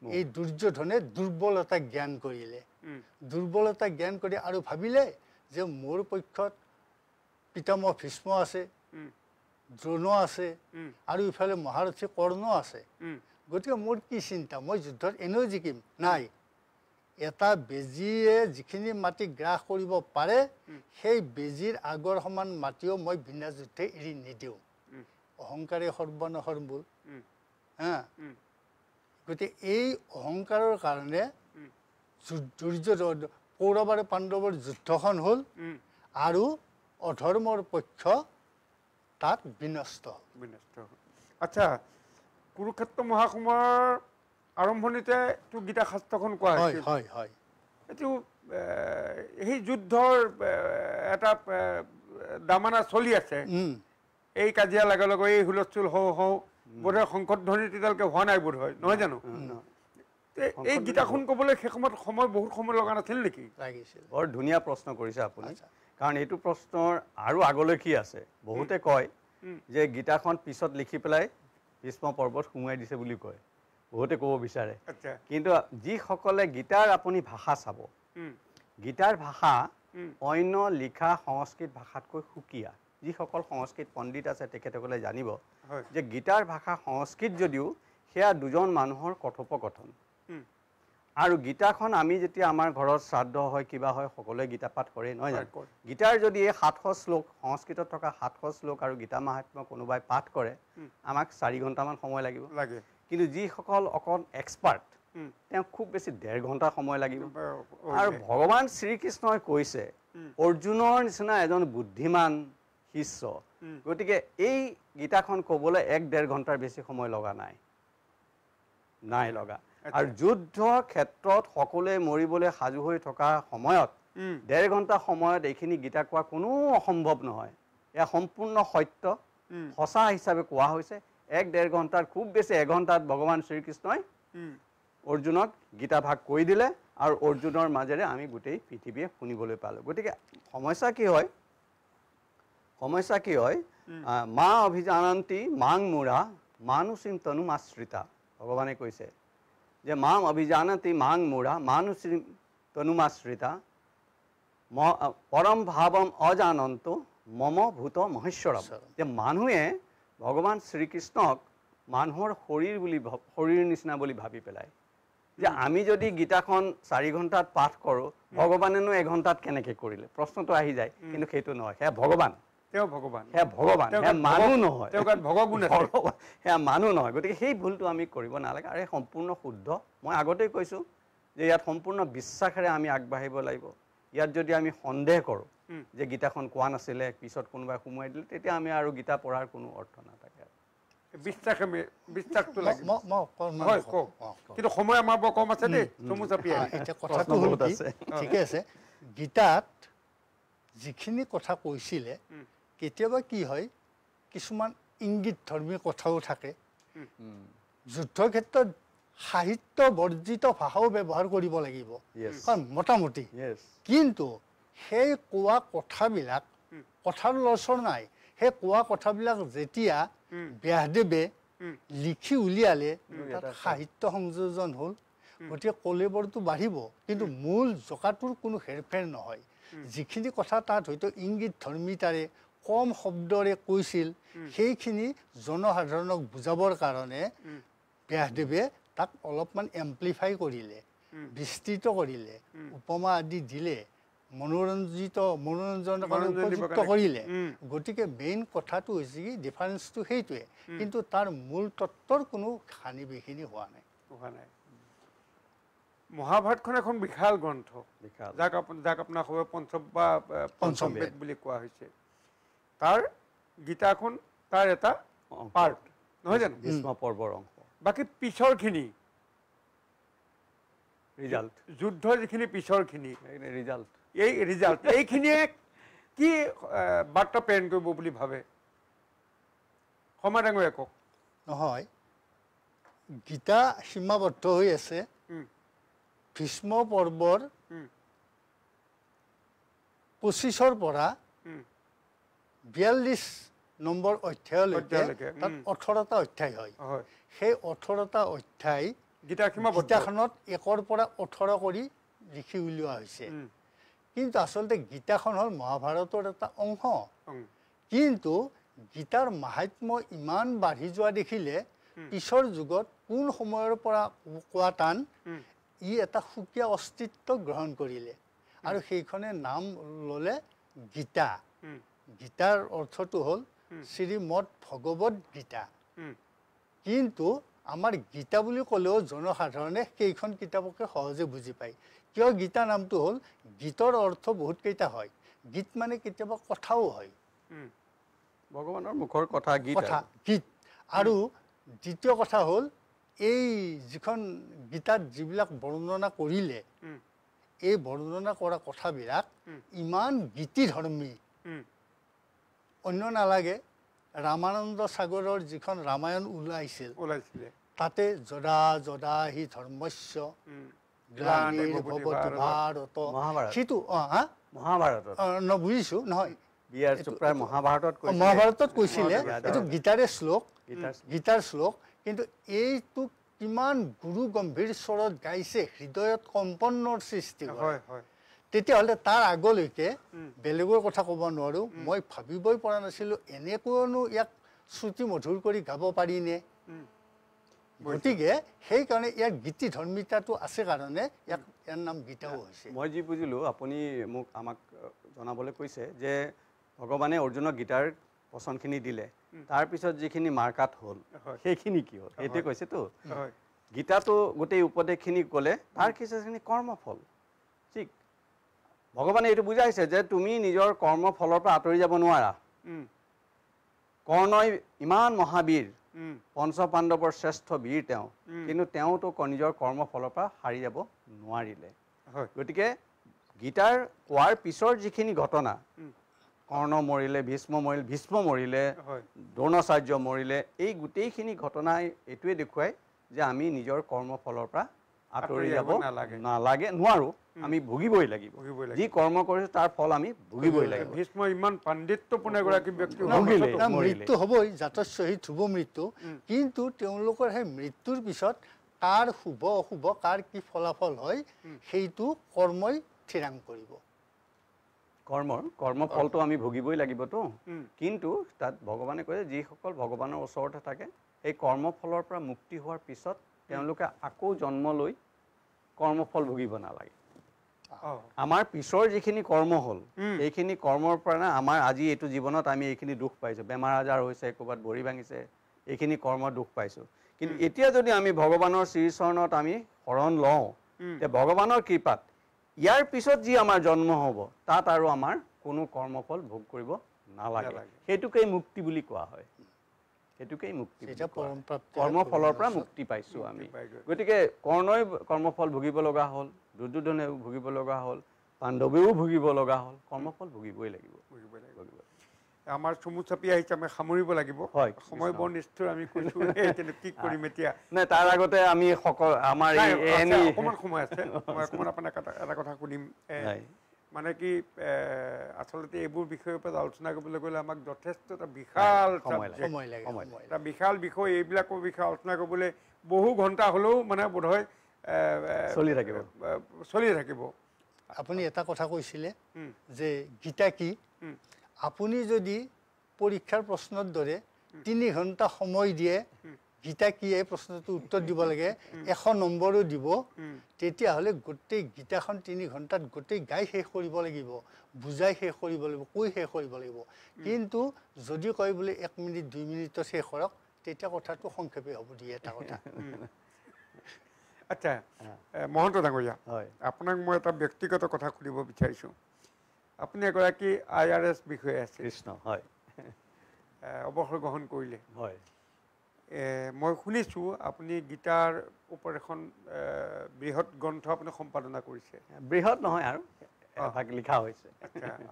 এই দুৰ্যোধনে দুৰ্বলতা জ্ঞান কৰিলে দুৰ্বলতা জ্ঞান কৰি আৰু ভাবিলে যে মোৰ পক্ষত পিতামহ ভীষ্ম আছে দ্ৰোণ আছে আৰু ইফালে মহাৰথী কৰ্ণ আছে গতিকে মোৰ কি চিন্তা মই যুদ্ধত এনেও জিকিম নাই এটা বেজীয়ে যিখিনি মাটি গ্ৰাস কৰিব পাৰে সেই বেজীৰ আগৰ সমান মাটিও মই বিনা যুদ্ধে এৰি নিদিওঁ অহংকাৰে সৰ্বনাশৰ মূল গতিকে এই অহংকাৰৰ কাৰণে দুৰ্যোধন কৌৰৱ আৰু পাণ্ডৱৰ যুদ্ধখন হ'ল আৰু অধৰ্মৰ পক্ষ তাত বিনষ্ট আচ্ছা কুৰুক্ষেত্ৰ মহাসমৰৰ আৰম্ভণিতে গীতা শাস্ত্ৰখন কোৱা হয় এইটো সেই যুদ্ধৰ এটা দামানা চলি আছে এই কাজিয়া লগে লগে এই হুলস্থুল হওঁ বোধহয় শংকৰধ্বনি তেতিয়ালৈকে হোৱা নাই বোধহয় নহয় জানো এই গীতাখন ক'বলৈ সেই সময়ত বহুত সময় লগা নাছিল নেকি বৰ ধুনীয়া প্ৰশ্ন কৰিছে আপুনি কাৰণ এইটো প্ৰশ্নৰ আৰু আগলৈ কি আছে বহুতে কয় যে গীতাখন পিছত লিখি পেলাই ভীষ্ম পৰ্বত সুমুৱাই দিছে বুলি কয় বহুতে ক'ব বিচাৰে কিন্তু যিসকলে গীতাৰ আপুনি ভাষা চাব গীতাৰ ভাষা অন্য লিখা সংস্কৃত ভাষাতকৈ সুকীয়া যিসকল সংস্কৃত পণ্ডিত আছে তেখেতসকলে জানিব যে গীতাৰ ভাষা সংস্কৃত যদিও সেয়া দুজন মানুহৰ কথোপকথন আৰু গীতাখন আমি যেতিয়া আমাৰ ঘৰত শ্ৰাদ্ধ হয় কিবা হয় সকলোৱে গীতা পাঠ কৰে নহয় জানো গীতাৰ যদি এই 700 শ্লোক সংস্কৃতত থকা 700 শ্লোক আৰু গীতা মাহাত্ম্য কোনোবাই পাঠ কৰে আমাক 4 ঘণ্টামান সময় লাগিব কিন্তু যিসকল অকণ এক্সপাৰ্ট তেওঁ খুব বেছি 1.5 ঘণ্টা সময় লাগিব আৰু ভগৱান শ্ৰীকৃষ্ণই কৈছে অৰ্জুনৰ নিচিনা এজন বুদ্ধিমান শিষ্য গতিকে এই গীতাখন ক'বলৈ 1.5 ঘণ্টাৰ বেছি সময় লগা নাই লগা আৰু যুদ্ধৰ ক্ষেত্ৰত সকলোৱে মৰিবলৈ সাজু হৈ থকা সময়ত 1.5 ঘণ্টা সময়ত এইখিনি গীতা কোৱা কোনো অসম্ভৱ নহয় এয়া সম্পূৰ্ণ সত্য সঁচা হিচাপে কোৱা হৈছে 1.5 ঘণ্টাৰ খুব বেছি 1 ঘণ্টাত ভগৱান শ্ৰীকৃষ্ণই অৰ্জুনক গীতা ভাগ কৰি দিলে আৰু অৰ্জুনৰ মাজেৰে আমি গোটেই পৃথিৱীয়ে শুনিবলৈ পালোঁ গতিকে সমস্যা কি হয় মা অভিজানন্তি মাং মূঢ়া মানুষীম তনুমাশ্ৰিতা ভগৱানে কৈছে যে মাম অভিজানন্তি মাং মূঢ়া মানুষীম তনুমাশ্ৰিতা পৰম ভাৱম অজানন্ত মম ভূত মহেশ্বৰম যে মানুহে ভগৱান শ্ৰীকৃষ্ণক মানুহৰ শৰীৰ নিচিনা বুলি ভাবি পেলাই যে আমি যদি গীতাখন 4 ঘণ্টাত পাঠ কৰোঁ ভগৱানেনো 1 ঘণ্টাত কেনেকৈ কৰিলে প্ৰশ্নটো আহি যায় কিন্তু সেইটো নহয় সেয়া ভগৱান সেয়া মানুহ নহয় সেয়া মানুহ নহয় গতিকে সেই ভুলটো আমি কৰিব নালাগে আৰু সম্পূৰ্ণ শুদ্ধ মই আগতেই কৈছোঁ যে ইয়াত সম্পূৰ্ণ বিশ্বাসেৰে আমি আগবাঢ়িব লাগিব ইয়াত যদি আমি সন্দেহ কৰোঁ যে গীতাখন কোৱা নাছিলে পিছত কোনোবাই সোমোৱাই দিলে তেতিয়া আমি আৰু গীতা পঢ়াৰ কোনো অৰ্থ নাথাকে কিন্তু সময় আমাৰ বৰ কম আছে দেই কথাটো হ'ল ঠিকে আছে গীতাত যিখিনি কথা কৈছিলে কেতিয়াবা কি হয় কিছুমান ইংগিত ধৰ্মী কথাও থাকে যুদ্ধৰ ক্ষেত্ৰত সাহিত্য বৰ্জিত ভাষাও ব্যৱহাৰ কৰিব লাগিব কাৰণ মোটামুটি কিন্তু সেই কোৱা কথাবিলাক কথাৰ লৰচৰ নাই সেই কোৱা কথাবিলাক যেতিয়া ব্যাসদেৱে লিখি উলিয়ালে তাত সাহিত্য সংযোজন হ'ল গতিকে কলেবৰটো বাঢ়িব কিন্তু মূল জকাটোৰ কোনো হেৰফেৰ নহয় যিখিনি কথা তাত হয়তো ইংগিত ধৰ্মিতাৰে কম শব্দৰে কৈছিল সেইখিনি জনসাধাৰণক বুজাবৰ কাৰণে ব্যাসদেৱে তাক অলপমান এম্প্লিফাই কৰিলে বিস্তৃত কৰিলে উপমা আদি দিলে মনোৰঞ্জনৰ কাৰণে উপযুক্ত কৰিলে গতিকে মেইন কথাটো হৈছে কি ডিফাৰেঞ্চটো সেইটোৱে কিন্তু তাৰ মূল তত্ত্বৰ কোনো হানি বিঘিনি হোৱা নাই মহাভাৰতখন এখন বিশাল গ্ৰন্থ যাক আপোনাৰ পঞ্চম বেদ বুলি কোৱা হৈছে তাৰ গীতাখন তাৰ এটা পাৰ্ট নহয় জানো ভীষ্ম পৰ্বৰ অংশ বাকী পিছৰখিনি ৰিজাল্ট যুদ্ধৰ যিখিনি পিছৰখিনি ৰিজাল্ট এইখিনিয়ে কি বাৰ্তা প্ৰেৰণ কৰিব বুলি ভাবে সময় ডাঙৰীয়া কওক নহয় গীতা সীমাবদ্ধ হৈ আছে ভীষ্ম পৰ্বৰ 25 পৰা 42 নম্বৰ অধ্যায়লৈকে তাত 18টা অধ্যায় হয় সেই 18টা অধ্যায় গীতাখনত 1 পৰা 18 কৰি লিখি উলিওৱা হৈছে কিন্তু আচলতে গীতাখন হ'ল মহাভাৰতৰ এটা অংশ কিন্তু গীতাৰ মাহাত্ম্য ইমান বাঢ়ি যোৱা দেখিলে পিছৰ যুগত কোন সময়ৰ পৰা কোৱা টান ই এটা সুকীয়া অস্তিত্ব গ্ৰহণ কৰিলে আৰু সেইখনে নাম ল'লে গীতা গীতাৰ অৰ্থটো হ'ল শ্ৰীমদ ভগৱদ গীতা কিন্তু আমাৰ গীতা বুলি ক'লেও জনসাধাৰণে সেইখন কিতাপকে সহজে বুজি পায় কিয় গীতা নামটো হ'ল গীতৰ অৰ্থ বহুত কেইটা হয় গীত মানে কেতিয়াবা কথাও হয় ভগৱানৰ মুখৰ কথা গীত আৰু দ্বিতীয় কথা হ'ল এই যিখন গীতাত যিবিলাক বৰ্ণনা কৰিলে এই বৰ্ণনা কৰা কথাবিলাক ইমান গীতিধৰ্মী অন্য নালাগে ৰামানন্দ সাগৰৰ যিখন ৰামায়ণ ওলাইছিলে তাতে যদা যদা হি ধৰ্মস্য গ্লানিৰ্ভৱতু ভাৰত সেইটো বুজিছো নহয় মহাভাৰতত কৈছিলে এইটো গীতাৰ শ্লোক কিন্তু এইটো কিমান গুৰু গম্ভীৰ স্বৰত গাইছে হৃদয়ত কম্পনৰ সৃষ্টি হয় তেতিয়াহ'লে তাৰ আগলৈকে বেলেগৰ কথা ক'ব নোৱাৰোঁ মই ভাবিবই পৰা নাছিলোঁ এনেকৈনো ইয়াক শ্ৰুতি মধুৰ কৰি গাব পাৰিনে গতিকে সেইকাৰণে ইয়াৰ গীতি ধৰ্মিতাটো আছে কাৰণে ইয়াৰ নাম গীতাও হৈছে মই যি বুজিলোঁ আপুনি আমাক জনাবলৈ কৈছে যে ভগৱানে অৰ্জুনক গীতাৰ বচনখিনি দিলে তাৰপিছত যিখিনি মাৰ্কাট হ'ল সেইখিনি কি হ'ল সেইটোৱে কৈছেতো গীতাটো গোটেই উপদেশখিনি ক'লে তাৰ কিছুখিনি কৰ্মফল ঠিক ভগৱানে এইটো বুজাইছে যে তুমি নিজৰ কৰ্মফলৰ পৰা আঁতৰি যাব নোৱাৰা কৰ্ণই ইমান মহাবীৰ পঞ্চ পাণ্ডৱৰ শ্ৰেষ্ঠ বীৰ তেওঁ কিন্তু তেওঁতো নিজৰ কৰ্মফলৰ পৰা হাৰি যাব নোৱাৰিলে গতিকে গীতাৰ কোৱাৰ পিছৰ যিখিনি ঘটনা কৰ্ণ মৰিলে ভীষ্ম মৰিলে দ্ৰোণাচাৰ্য মৰিলে এই গোটেইখিনি ঘটনাই এইটোৱে দেখুৱায় যে আমি নিজৰ কৰ্মফলৰ পৰা আঁতৰি যাব নোৱাৰোঁ আমি ভুগিবই লাগিব যি কৰ্ম কৰিছোঁ তাৰ ফল আমি ভুগিবই লাগিব ভীষ্ম ইমান পাণ্ডিত্যপূৰ্ণ এগৰাকী ব্যক্তি মৃত্যু হ'বই জাতশ্বহীদ শুভ মৃত্যু কিন্তু তেওঁলোকৰ সেই মৃত্যুৰ পিছত কাৰ শুভ অশুভ কাৰ কি ফলাফল হয় সেইটো কৰ্মই থিৰাং কৰিব কৰ্মফলটো আমি ভুগিবই লাগিবতো কিন্তু তাত ভগৱানে কয় যিসকল ভগৱানৰ ওচৰতে থাকে এই কৰ্মফলৰ পৰা মুক্তি হোৱাৰ পিছত তেওঁলোকে আকৌ জন্ম লৈ কৰ্মফল ভুগিব নালাগে আমাৰ পিছৰ যিখিনি কৰ্ম হ'ল এইখিনি কৰ্মৰ পৰা আমাৰ আজি এইটো জীৱনত আমি এইখিনি দুখ পাইছোঁ বেমাৰ আজাৰ হৈছে ক'ৰবাত ভৰি ভাঙিছে এইখিনি কৰ্ম দুখ পাইছোঁ কিন্তু এতিয়া যদি আমি ভগৱানৰ শ্ৰীচৰণত আমি শৰণ লওঁ তে ভগৱানৰ কৃপাত ইয়াৰ পিছত যি আমাৰ জন্ম হ'ব তাত আৰু আমাৰ কোনো কৰ্মফল ভোগ কৰিব নালাগে সেইটোকেই মুক্তি বুলি কোৱা হয় সেইটোকেই মুক্তি কৰ্মফলৰ পৰা মুক্তি পাইছোঁ আমি গতিকে কৰ্ণই কৰ্মফল ভুগিব লগা হ'ল দুৰ্যোধনেও ভুগিব লগা হ'ল পাণ্ডৱেও ভুগিব লগা হ'ল কৰ্মফল ভুগিবই লাগিব আমাৰ চমু চাপি আহিছে আমি সামৰিব লাগিব সময় বৰ নিষ্ঠুৰ আমি কৈছোঁ কিন্তু কি কৰিম এতিয়া নাই তাৰ আগতে আমি আমাৰ অকণমান সময় আছে মই অকণমান আপোনাক এটা কথা সুধিম মানে কি আচলতে এইবোৰ বিষয়ৰ ওপৰত আলোচনা কৰিবলৈ গ'লে আমাক যথেষ্ট এটা বিশাল এটা বিশাল বিষয় এইবিলাকৰ বিষয়ে আলোচনা কৰিবলৈ বহু ঘণ্টা হ'লেও মানে বোধহয় চলি থাকিব আপুনি এটা কথা কৈছিলে যে গীতা কি আপুনি যদি পৰীক্ষাৰ প্ৰশ্নৰ দৰে 3 ঘণ্টা সময় দিয়ে গীতা কি এই প্ৰশ্নটোৰ উত্তৰ দিব লাগে 100 নম্বৰো দিব তেতিয়াহ'লে গোটেই গীতাখন 3 ঘণ্টাত গোটেই গাই শেষ কৰিব লাগিব বুজাই শেষ কৰিব লাগিব কৈ শেষ কৰিব লাগিব কিন্তু যদি কয় বোলে 1 মিনিট 2 মিনিটত শেষ কৰক তেতিয়া কথাটো সংক্ষেপে হ'ব দিয়ে এটা কথা আচ্ছা মহন্ত ডাঙৰীয়া আপোনাক মই এটা ব্যক্তিগত কথা সুধিব বিচাৰিছোঁ আপুনি এগৰাকী IRS বিষয়া আছে কৃষ্ণ হয় অৱসৰ গ্ৰহণ কৰিলে হয় মই শুনিছোঁ আপুনি গীতাৰ ওপৰত এখন বৃহৎ গ্ৰন্থ আপুনি সম্পাদনা কৰিছে বৃহৎ নহয় আৰু এভাগ লিখা হৈছে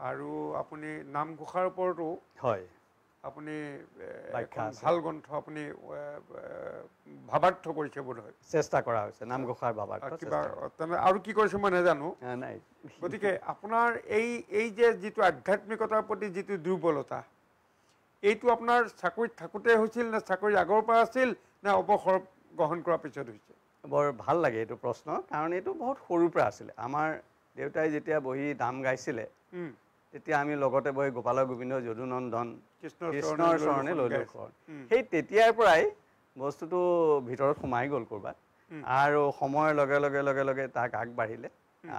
আৰু আপুনি নামঘোষাৰ ওপৰতো হয় আপুনি ভাল গ্ৰন্থ আপুনি ভাৱাৰ্থ কৰিছে বোধহয় চেষ্টা কৰা হৈছে নামঘোষাৰ ভাৱাৰ্থ কিবা আৰু কি কৰিছে মই নাজানো নাই গতিকে আপোনাৰ এই যে যিটো আধ্যাত্মিকতাৰ প্ৰতি যিটো দুৰ্বলতা এইটো আপোনাৰ চাকৰিত থাকোঁতে হৈছিল নে চাকৰি আগৰ পৰা আছিল নে অৱসৰ গ্ৰহণ কৰাৰ পিছত হৈছে বৰ ভাল লাগে এইটো প্ৰশ্ন কাৰণ এইটো বহুত সৰুৰ পৰা আছিলে আমাৰ দেউতাই যেতিয়া বহি নাম গাইছিলে তেতিয়া আমি লগতে বহি গোপাল গোবিন্দ যদুনন্দন কৃষ্ণৰ চৰণে ললো সেই তেতিয়াৰ পৰাই বস্তুটো ভিতৰত সোমাই গ'ল ক'ৰবাত আৰু সময়ৰ লগে লগে লগে লগে তাক আগবাঢ়িলে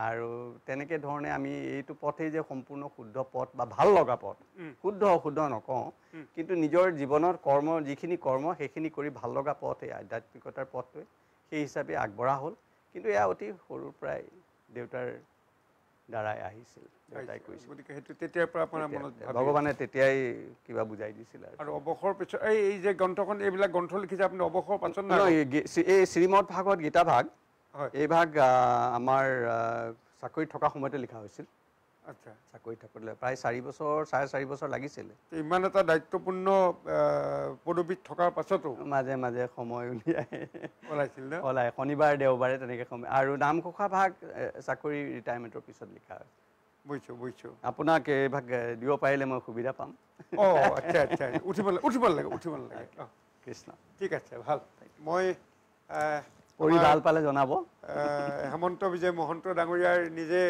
আৰু তেনেকৈ ধৰণে আমি এইটো পথেই যে সম্পূৰ্ণ শুদ্ধ পথ বা ভাল লগা পথ শুদ্ধ অশুদ্ধ নকওঁ কিন্তু নিজৰ জীৱনৰ কৰ্ম যিখিনি কৰ্ম সেইখিনি কৰি ভাল লগা পথ এই আধ্যাত্মিকতাৰ পথটোৱে সেই হিচাপে আগবঢ়া হ'ল কিন্তু এয়া অতি সৰুৰ পৰাই দেউতাৰ দ্বাৰাই আহিছিল দেউতাই কৈছিল গতিকে সেইটো তেতিয়াৰ পৰা আপোনাৰ মনত ভগৱানে তেতিয়াই কিবা বুজাই দিছিল আৰু অৱসৰ পিছত এই যে গ্ৰন্থখন এইবিলাক গ্ৰন্থ লিখিছে আপুনি অৱসৰ পাছত এই শ্ৰীমদ ভাগৱত গীতা ভাগ এই ভাগ আমাৰ চাকৰি থকা সময়তে লিখা হৈছিল আচ্ছা চাকৰি থাকোঁতে প্ৰায় 4 বছৰ 4.5 বছৰ লাগিছিলে ইমান এটা দায়িত্বপূৰ্ণ পদবীত থকাৰ পাছতো মাজে মাজে সময় উলিয়াই ওলাইছিল ওলাই শনিবাৰ দেওবাৰে তেনেকৈ সময় আৰু নামঘোষা ভাগ চাকৰি ৰিটায়াৰমেণ্টৰ পিছত লিখা হয় বুজিছোঁ আপোনাক এই ভাগ দিব পাৰিলে মই সুবিধা পাম আচ্ছা আচ্ছা উঠিব লাগে কৃষ্ণ ঠিক আছে ভাল মই পঢ়ি ভাল পালে জনাব হেমন্ত বিজয় মহন্ত ডাঙৰীয়াৰ নিজে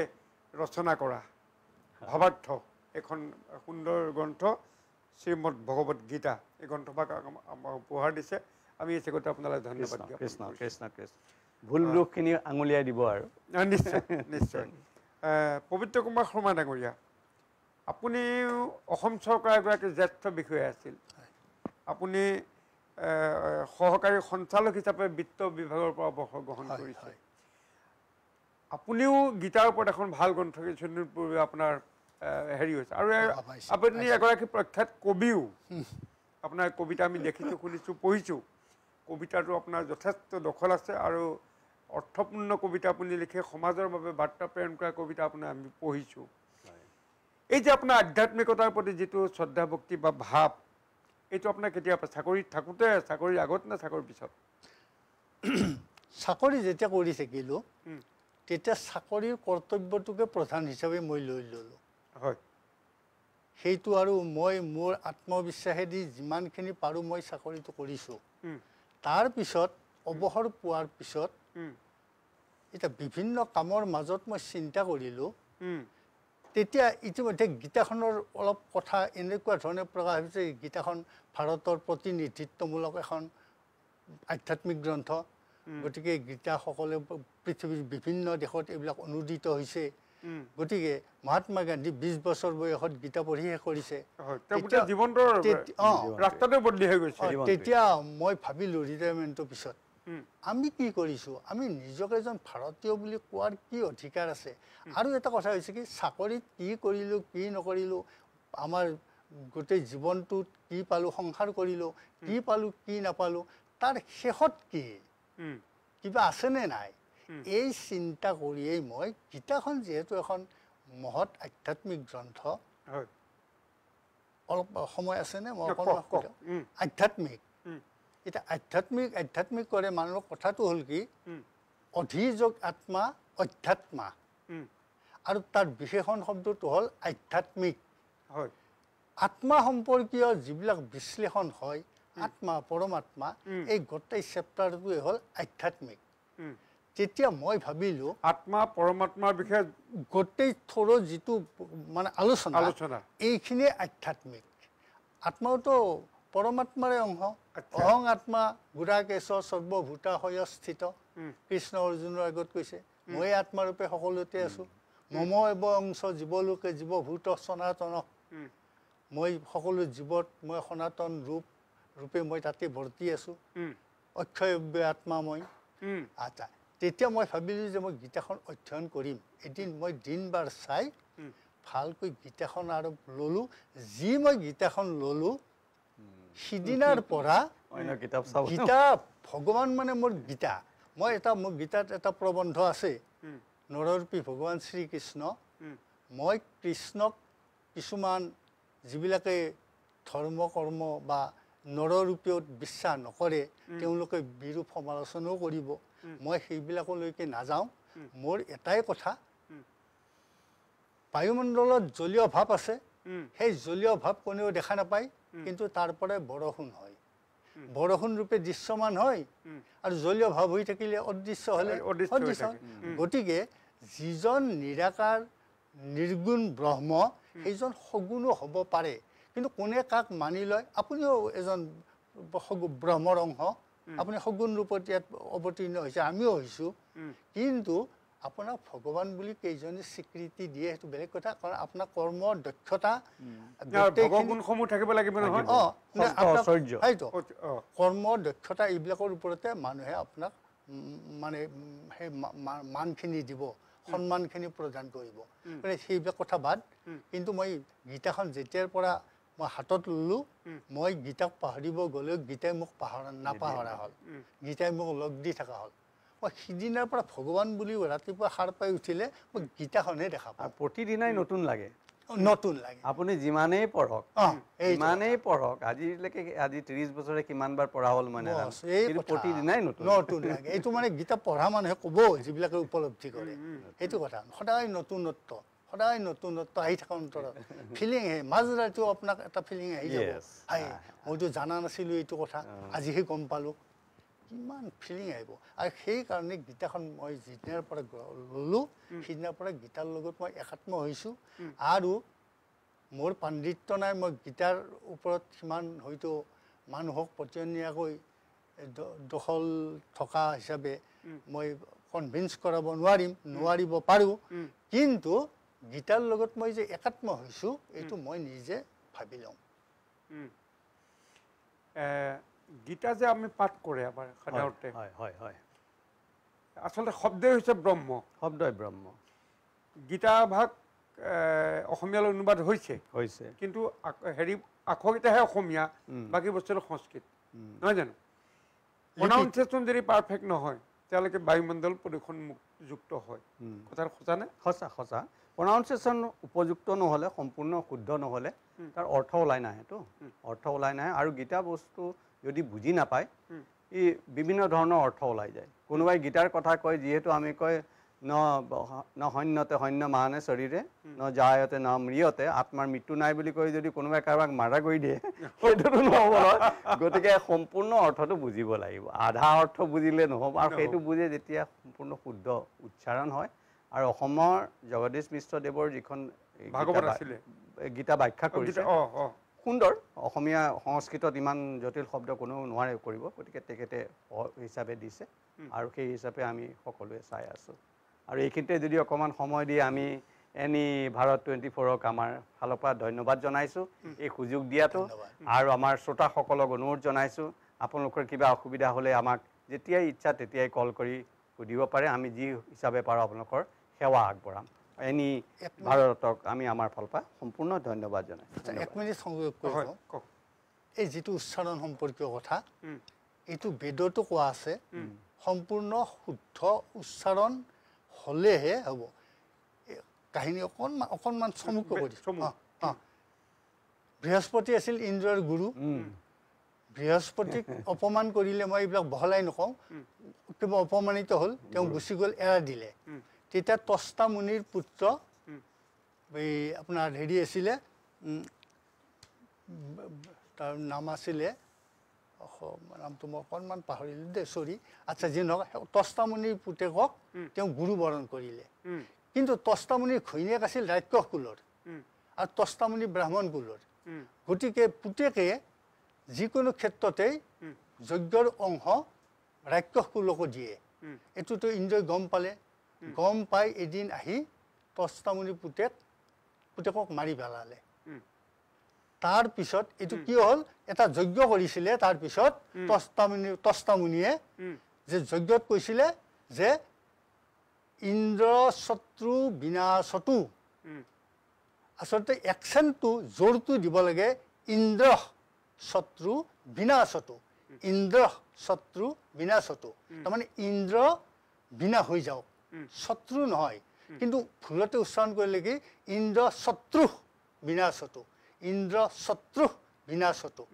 ৰচনা কৰা ভাৱাৰ্থ এখন সুন্দৰ গ্ৰন্থ শ্ৰীমদ ভগৱত গীতা এই গ্ৰন্থভাগ আমাক উপহাৰ দিছে আমি এই চেগতে আপোনালৈ ধন্যবাদ কৃষ্ণ কৃষ্ণ কৃষ্ণ ভুল দুখখিনি আঙুলিয়াই দিব আৰু নিশ্চয় পবিত্ৰ কুমাৰ শৰ্মা ডাঙৰীয়া আপুনি অসম চৰকাৰৰ এগৰাকী জ্যেষ্ঠ বিষয়া আছিল আপুনি সহকাৰী সঞ্চালক হিচাপে বিত্ত বিভাগৰ পৰা অৱসৰ গ্ৰহণ কৰিছে আপুনিও গীতাৰ ওপৰত এখন ভাল গ্ৰন্থ কিছুদিন পূৰ্বে আপোনাৰ হেৰি হৈছে আৰু আপুনি এগৰাকী প্ৰখ্যাত কবিও আপোনাৰ কবিতা আমি দেখিছোঁ শুনিছোঁ পঢ়িছোঁ কবিতাটো আপোনাৰ যথেষ্ট দখল আছে আৰু অৰ্থপূৰ্ণ কবিতা আপুনি লিখে সমাজৰ বাবে বাৰ্তা প্ৰেৰণ কৰা কবিতা আপোনাৰ আমি পঢ়িছোঁ এই যে আপোনাৰ আধ্যাত্মিকতাৰ প্ৰতি যিটো শ্ৰদ্ধা ভক্তি বা ভাৱ এইটো আপোনাৰ কেতিয়া চাকৰিত থাকোঁতে চাকৰিৰ আগত নে চাকৰিৰ পিছত চাকৰি যেতিয়া কৰি থাকিলোঁ তেতিয়া চাকৰিৰ কৰ্তব্যটোকে প্ৰধান হিচাপে মই লৈ ল'লোঁ হয় সেইটো আৰু মই মোৰ আত্মবিশ্বাসেদি যিমানখিনি পাৰোঁ মই চাকৰিটো কৰিছোঁ তাৰপিছত অৱসৰ পোৱাৰ পিছত এতিয়া বিভিন্ন কামৰ মাজত মই চিন্তা কৰিলোঁ তেতিয়া ইতিমধ্যে গীতাখনৰ অলপ কথা এনেকুৱা ধৰণে প্ৰকাশ হৈছে গীতাখন ভাৰতৰ প্ৰতিনিধিত্বমূলক এখন আধ্যাত্মিক গ্ৰন্থ গতিকে গীতা সকলে পৃথিৱীৰ বিভিন্ন দেশত এইবিলাক অনুদিত হৈছে গতিকে মহাত্মা গান্ধী 20 বছৰ বয়সত গীতা পঢ়ি শেষ কৰিছে তেতিয়া মই ভাবিলোঁ ৰিটায়াৰমেণ্টৰ পিছত আমি কি কৰিছোঁ আমি নিজকে এজন ভাৰতীয় বুলি কোৱাৰ কি অধিকাৰ আছে আৰু এটা কথা হৈছে কি চাকৰিত কি কৰিলোঁ কি নকৰিলোঁ আমাৰ গোটেই জীৱনটোত কি পালোঁ সংসাৰ কৰিলোঁ কি পালোঁ কি নাপালোঁ তাৰ শেষত কি কিবা আছেনে নাই এই চিন্তা কৰিয়েই মই গীতাখন যিহেতু এখন মহৎ আধ্যাত্মিক গ্ৰন্থ অলপ সময় আছেনে মই আধ্যাত্মিক এতিয়া আধ্যাত্মিক কৰে মানুহৰ কথাটো হ'ল কি অধিযোগ আত্মা অধ্যাত্মা আৰু তাৰ বিশেষণ শব্দটো হ'ল আধ্যাত্মিক আত্মা সম্পৰ্কীয় যিবিলাক বিশ্লেষণ হয় আত্মা পৰমাত্মা এই গোটেই চেপ্টাৰটোৱে হ'ল আধ্যাত্মিক তেতিয়া মই ভাবিলোঁ আত্মা পৰমাত্মাৰ বিষয়ে গোটেই থোৰৰ যিটো মানে আলোচনা এইখিনিয়ে আধ্যাত্মিক আত্মাওতো পৰমাত্মাৰে অংশ অহং আত্মা গুড়াকেশ সৰ্বভূতা স্থিত কৃষ্ণ অৰ্জুনৰ আগত কৈছে মই আত্মাৰূপে সকলোতে আছোঁ মম এব অংশ জীৱলোকে জীৱভূত সনাতন মই সকলো জীৱত মই সনাতন ৰূপে মই তাতে ভৰ্তি আছোঁ অক্ষয় আত্মা মই আচ্ছা তেতিয়া মই ভাবিলোঁ যে মই গীতাখন অধ্যয়ন কৰিম এদিন মই দিন বাৰ চাই ভালকৈ গীতাখন আৰু ল'লোঁ যি মই গীতাখন ল'লোঁ সিদিনাৰ পৰা গীতা ভগৱান মানে মোৰ গীতা মোৰ গীতাত এটা প্ৰবন্ধ আছে নৰৰূপী ভগৱান শ্ৰীকৃষ্ণ মই কৃষ্ণক কিছুমান যিবিলাকে ধৰ্ম কৰ্ম বা নৰৰূপীয়ত বিশ্বাস নকৰে তেওঁলোকে বিৰূপ সমালোচনাও কৰিব মই সেইবিলাকলৈকে নাযাওঁ মোৰ এটাই কথা বায়ুমণ্ডলত জলীয় ভাৱ আছে সেই জলীয় ভাৱ কোনেও দেখা নাপায় কিন্তু তাৰ পৰাই বৰষুণ হয় বৰষুণ ৰূপে দৃশ্যমান হয় আৰু জলীয় ভাৱ হৈ থাকিলে অদৃশ্য হ'লে অদৃশ্য গতিকে যিজন নিৰাকাৰ নিৰ্গুণ ব্ৰহ্ম সেইজন সগুণো হ'ব পাৰে কিন্তু কোনে কাক মানি লয় আপুনিও এজন ব্ৰহ্মৰ অংশ আপুনি সগুণ ৰূপত ইয়াত অৱতীৰ্ণ হৈছে আমিও হৈছোঁ কিন্তু আপোনাক ভগৱান বুলি কেইজনে স্বীকৃতি দিয়ে সেইটো বেলেগ কথা কাৰণ আপোনাৰ কৰ্ম দক্ষতা থাকিব লাগিব নহয় কৰ্ম দক্ষতা এইবিলাকৰ ওপৰতে মানুহে আপোনাক মানে সেই মানখিনি দিব সন্মানখিনি প্ৰদান কৰিব মানে সেইবিলাক কথা বাদ কিন্তু মই গীতাখন যেতিয়াৰ পৰা মই হাতত ল'লোঁ মই গীতাক পাহৰিব গ'লেও গীতাই মোক নাপাহৰা হ'ল গীতাই মোক লগ দি থকা হ'ল মই সিদিনাৰ পৰা ভগৱান বুলি ৰাতিপুৱা সাৰ পাই উঠিলে মই গীতাখনহে দেখা পাওঁ প্ৰতিদিনাই নতুন লাগে আপুনি যিমানেই পঢ়ক আজিলৈকে আজি 30 বছৰে কিমানবাৰ পঢ়া হ'ল মানে প্ৰতিদিনাই নতুন লাগে এইটো মানে গীতা পঢ়া মানুহে ক'ব যিবিলাকে উপলব্ধি কৰে সেইটো কথা সদায় নতুনত্ব আহি থকা অন্তৰত ফিলিং আহে মাজৰাতিও আপোনাক এটা ফিলিং আহি যাব মইতো জানা নাছিলোঁ এইটো কথা আজিহে গম পালোঁ কিমান ফিলিং আহিব আৰু সেইকাৰণে গীতাখন মই যিদিনাৰ পৰা ল'লোঁ সিদিনাৰ পৰা গীতাৰ লগত মই একাত্ম হৈছোঁ আৰু মোৰ পাণ্ডিত্য নাই মই গীতাৰ ওপৰত সিমান হয়তো মানুহক পতিয়নীয়াকৈ দখল থকা হিচাপে মই কনভিন্স কৰাব নোৱাৰিব পাৰোঁ কিন্তু গীতাৰ লগত মই যে একাত্ম হৈছোঁ এইটো মই নিজে ভাবি লওঁ গীতা যে আমি পাঠ কৰে আমাৰ সাধাৰণতে আচলতে শব্দই হৈছে ব্ৰহ্ম গীতা ভাগ অসমীয়ালৈ অনুবাদ হৈছে কিন্তু হেৰি আখৰকেইটাহে অসমীয়া বাকী বস্তুটো সংস্কৃত নহয় জানো প্ৰনাউন্সিয়েশ্যন যদি পাৰফেক্ট নহয় তেতিয়ালৈকে বায়ুমণ্ডল প্ৰদূষণ যুক্ত হয় কথাটো সঁচানে সঁচা প্ৰনাউন্সিয়েশ্যন উপযুক্ত নহ'লে সম্পূৰ্ণ শুদ্ধ নহ'লে তাৰ অৰ্থ ওলাই নাহে আৰু গীতা বস্তু যদি বুজি নাপায় ই বিভিন্ন ধৰণৰ অৰ্থ ওলাই যায় কোনোবাই গীতাৰ কথা কয় যিহেতু আমি কয় ন হন্যতে হন্য মানে শৰীৰে ন জায়তে ন মৃয়তে আত্মাৰ মৃত্যু নাই বুলি কৈ যদি কোনোবাই কাৰোবাক মাৰা কৰি দিয়ে সেইটোতো নহ'ব গতিকে সম্পূৰ্ণ অৰ্থটো বুজিব লাগিব আধা অৰ্থ বুজিলে নহ'ব আৰু সেইটো বুজি যেতিয়া সম্পূৰ্ণ শুদ্ধ উচ্চাৰণ হয় আৰু অসমৰ জগদীশ মিশ্ৰদেৱৰ যিখন ভাগৱত আছিলে গীতা ব্যাখ্যা কৰিছে সুন্দৰ অসমীয়া সংস্কৃতত ইমান জটিল শব্দ কোনো নোৱাৰে কৰিব গতিকে তেখেতে হিচাপে দিছে আৰু সেই হিচাপে আমি সকলোৱে চাই আছোঁ আৰু এইখিনিতে যদি অকণমান সময় দি আমি এনি ভাৰত 24ক আমাৰ ফালৰ পৰা ধন্যবাদ জনাইছোঁ এই সুযোগ দিয়াটো আৰু আমাৰ শ্ৰোতাসকলক অনুৰোধ জনাইছোঁ আপোনালোকৰ কিবা অসুবিধা হ'লে আমাক যেতিয়াই ইচ্ছা তেতিয়াই কল কৰি সুধিব পাৰে আমি যি হিচাপে পাৰোঁ আপোনালোকৰ সেৱা আগবঢ়াম এনি ভাৰতক আমি আমাৰ ফালৰ পৰা সম্পূৰ্ণ ধন্যবাদ জনাইছোঁ এক মিনিট সংযোগ কৰিব এই যিটো উচ্চাৰণ সম্পৰ্কীয় কথা এইটো বেদতো কোৱা আছে সম্পূৰ্ণ শুদ্ধ উচ্চাৰণ হ'লেহে হ'ব কাহিনী অকণমান চমুকৈ কৰিছোঁ বৃহস্পতি আছিল ইন্দ্ৰৰ গুৰু বৃহস্পতিক অপমান কৰিলে মই এইবিলাক বহলাই নকওঁ কিবা অপমানিত হ'ল তেওঁ গুচি গ'ল এৰা দিলে তেতিয়া তস্তা মুনিৰ পুত্ৰ এই আপোনাৰ হেৰি আছিলে তাৰ নাম আছিলে নামটো মই অকণমান পাহৰিলোঁ দেই চৰি আচ্ছা যি নহওক তস্তা মুনিৰ পুতেকক তেওঁ গুৰু বৰণ কৰিলে কিন্তু তস্তা মুনিৰ ঘৈণীয়েক আছিল ৰাক্ষস কুলৰ আৰু তস্তা মুনি ব্ৰাহ্মণ কুলৰ গতিকে পুতেকে যিকোনো ক্ষেত্ৰতেই যজ্ঞৰ অংশ ৰাক্ষস কুলকো দিয়ে এইটোতো ইন্দ্ৰই গম পালে গম পাই এদিন আহি তস্তা মুনিৰ পুতেকক মাৰি পেলালে তাৰপিছত এইটো কি হ'ল এটা যজ্ঞ কৰিছিলে তাৰপিছত তস্তা মুনিয়ে যে যজ্ঞত কৈছিলে যে ইন্দ্ৰ শত্ৰু বিনাশতু আচলতে একচেণ্টটো জোৰটো দিব লাগে ইন্দ্ৰ শত্ৰু বিনাশতু ইন্দ্ৰ শত্ৰু বিনাশতু তাৰমানে ইন্দ্ৰ বিনা হৈ যাওক শত্ৰু নহয় কিন্তু ভুলতে উচ্চাৰণ কৰিলে কি ইন্দ্ৰ শত্ৰু বিনাশতু ইন্দ্ৰ শত্ৰু বিনাশতু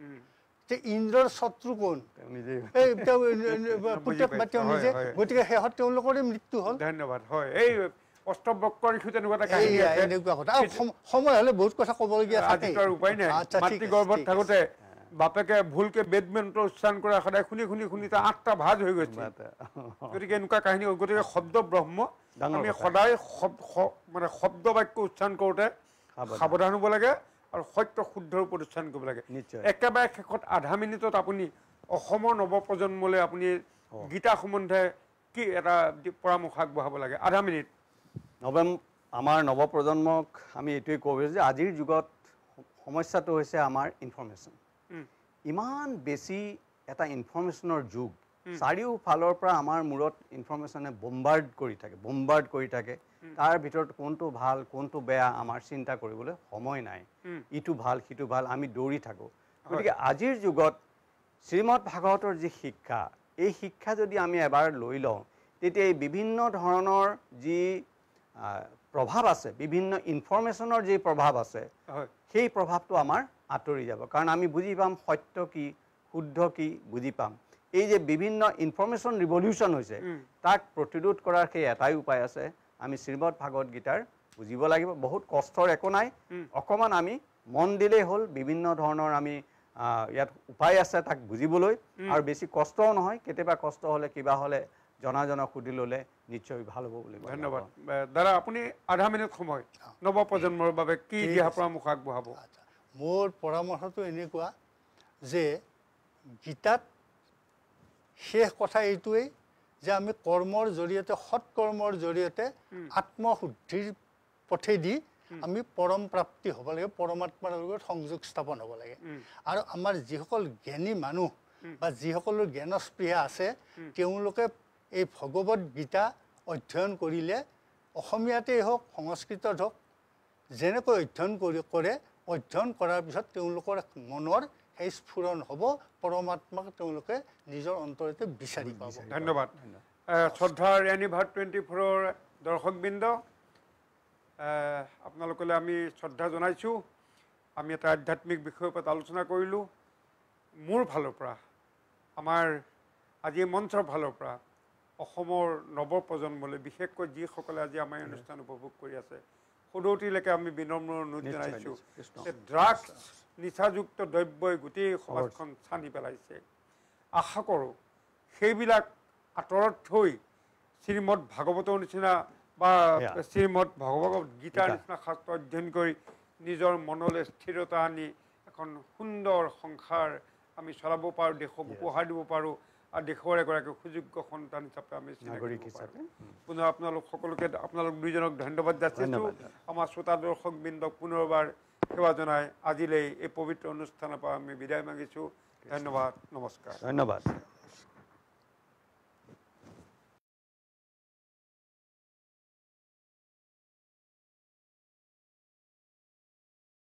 যে ইন্দ্ৰৰ শত্ৰু কোন পুতেক বা তেওঁ নিজে গতিকে শেষত তেওঁলোকৰে মৃত্যু হ'ল ধন্যবাদ হয় এই অষ্টবক্ৰৰ ইছ্যু তেনেকুৱা এটা কাহিনী আছে এনেকুৱা কথা সময় হ'লে বহুত কথা ক'বলগীয়া থাকে উপায় নাই মাতৃ গৰ্ভত থাকোঁতে বাপেকে ভুলকে বেডমেণ্টৰ উচ্চাৰণ কৰা সদায় শুনি 8টা ভাজ হৈ গৈছে গতিকে এনেকুৱা কাহিনী গতিকে শব্দ ব্ৰহ্ম আমি সদায় মানে শব্দ বাক্য উচ্চাৰণ কৰোঁতে সাৱধান হ'ব লাগে আৰু সত্য শুদ্ধৰ ওপৰত উচ্চাৰণ কৰিব লাগে একেবাৰে শেষত আধা মিনিটত আপুনি অসমৰ নৱপ্ৰজন্মলৈ আপুনি গীতা সম্বন্ধে কি এটা পৰামৰ্শ আগবঢ়াব লাগে আধা মিনিট আমাৰ নৱপ্ৰজন্মক আমি এইটোৱে ক'ব যে আজিৰ যুগত সমস্যাটো হৈছে আমাৰ ইনফৰমেশ্যন ইমান বেছি এটা ইনফৰমেশ্যনৰ যুগ চাৰিওফালৰ পৰা আমাৰ মূৰত ইনফৰমেশ্যনে বম্বাৰ্ড কৰি থাকে তাৰ ভিতৰত কোনটো ভাল কোনটো বেয়া আমাৰ চিন্তা কৰিবলৈ সময় নাই ইটো ভাল সিটো ভাল আমি দৌৰি থাকোঁ গতিকে আজিৰ যুগত শ্ৰীমদ ভাগৱতৰ যি শিক্ষা এই শিক্ষা যদি আমি এবাৰ লৈ লওঁ তেতিয়া এই বিভিন্ন ধৰণৰ যি প্ৰভাৱ আছে বিভিন্ন ইনফৰমেশ্যনৰ যি প্ৰভাৱ আছে সেই প্ৰভাৱটো আমাৰ আঁতৰি যাব কাৰণ আমি বুজি পাম সত্য কি শুদ্ধ কি বুজি পাম এই যে বিভিন্ন ইনফৰমেশ্যন ৰিভলিউশ্যন হৈছে তাক প্ৰতিৰোধ কৰাৰ সেই এটাই উপায় আছে আমি শ্ৰীমদ ভাগৱত গীতাৰ বুজিব লাগিব বহুত কষ্টৰ একো নাই অকণমান আমি মন দিলেই হ'ল বিভিন্ন ধৰণৰ আমি ইয়াত উপায় আছে তাক বুজিবলৈ আৰু বেছি কষ্টও নহয় কেতিয়াবা কষ্ট হ'লে কিবা হ'লে জনাজনক সুধি ল'লে নিশ্চয় ভাল হ'ব বুলি ধন্যবাদ দাদা আপুনি আধা মিনিট সময় নৱপ্ৰজন্মৰ বাবে কি দিহা পৰামৰ্শ আগবঢ়াব মোৰ পৰামৰ্শটো এনেকুৱা যে গীতাত শেষ কথা এইটোৱেই যে আমি কৰ্মৰ জৰিয়তে সৎকৰ্মৰ জৰিয়তে আত্মশুদ্ধিৰ পথেদি আমি পৰম প্ৰাপ্তি হ'ব লাগে পৰমাত্মাৰ লগত সংযোগ স্থাপন হ'ব লাগে আৰু আমাৰ যিসকল জ্ঞানী মানুহ বা যিসকলৰ জ্ঞানস্পৃহা আছে তেওঁলোকে এই ভগৱত গীতা অধ্যয়ন কৰিলে অসমীয়াতেই হওক সংস্কৃতত হওক যেনেকৈ অধ্যয়ন কৰে অধ্যয়ন কৰাৰ পিছত তেওঁলোকৰ মনৰ সেই স্ফুৰণ হ'ব পৰমাত্মাক তেওঁলোকে নিজৰ অন্তৰতে বিচাৰি পাব ধন্যবাদ শ্ৰদ্ধাৰ এনি ভাৰত 24ৰ দৰ্শকবৃন্দ আপোনালোকলৈ আমি শ্ৰদ্ধা জনাইছোঁ আমি এটা আধ্যাত্মিক বিষয়ৰ ওপৰত আলোচনা কৰিলোঁ মোৰ ফালৰ পৰা আমাৰ আজি মঞ্চৰ ফালৰ পৰা অসমৰ নৱপ্ৰজন্মলৈ বিশেষকৈ যিসকলে আজি আমাৰ অনুষ্ঠান উপভোগ কৰি আছে সদৌতিলৈকে আমি বিনম্ৰ অনুৰোধ জনাইছোঁ যে ড্ৰাগছ নিচাযুক্ত দ্ৰব্যই গোটেই সমাজখন ছানি পেলাইছে আশা কৰোঁ সেইবিলাক আঁতৰত থৈ শ্ৰীমদ ভাগৱতৰ নিচিনা বা শ্ৰীমদ ভগৱত গীতাৰ নিচিনা শাস্ত্ৰ অধ্যয়ন কৰি নিজৰ মনলৈ স্থিৰতা আনি এখন সুন্দৰ সংসাৰ আমি চলাব পাৰোঁ, দেশক উপহাৰ দিব পাৰোঁ আৰু দেশৰ এগৰাকী সুযোগ্য সন্তান হিচাপে আমি নাগৰিক হিচাপে পুনৰ আপোনালোক সকলোকে আপোনালোক দুইজনক ধন্যবাদ যাচিছোঁ। আমাৰ শ্ৰোতা দৰ্শকবৃন্দক পুনৰবাৰ সেৱা জনাই আজিলৈ এই পবিত্ৰ অনুষ্ঠানৰ পৰা আমি বিদায় মাগিছোঁ। ধন্যবাদ, নমস্কাৰ। ধন্যবাদ।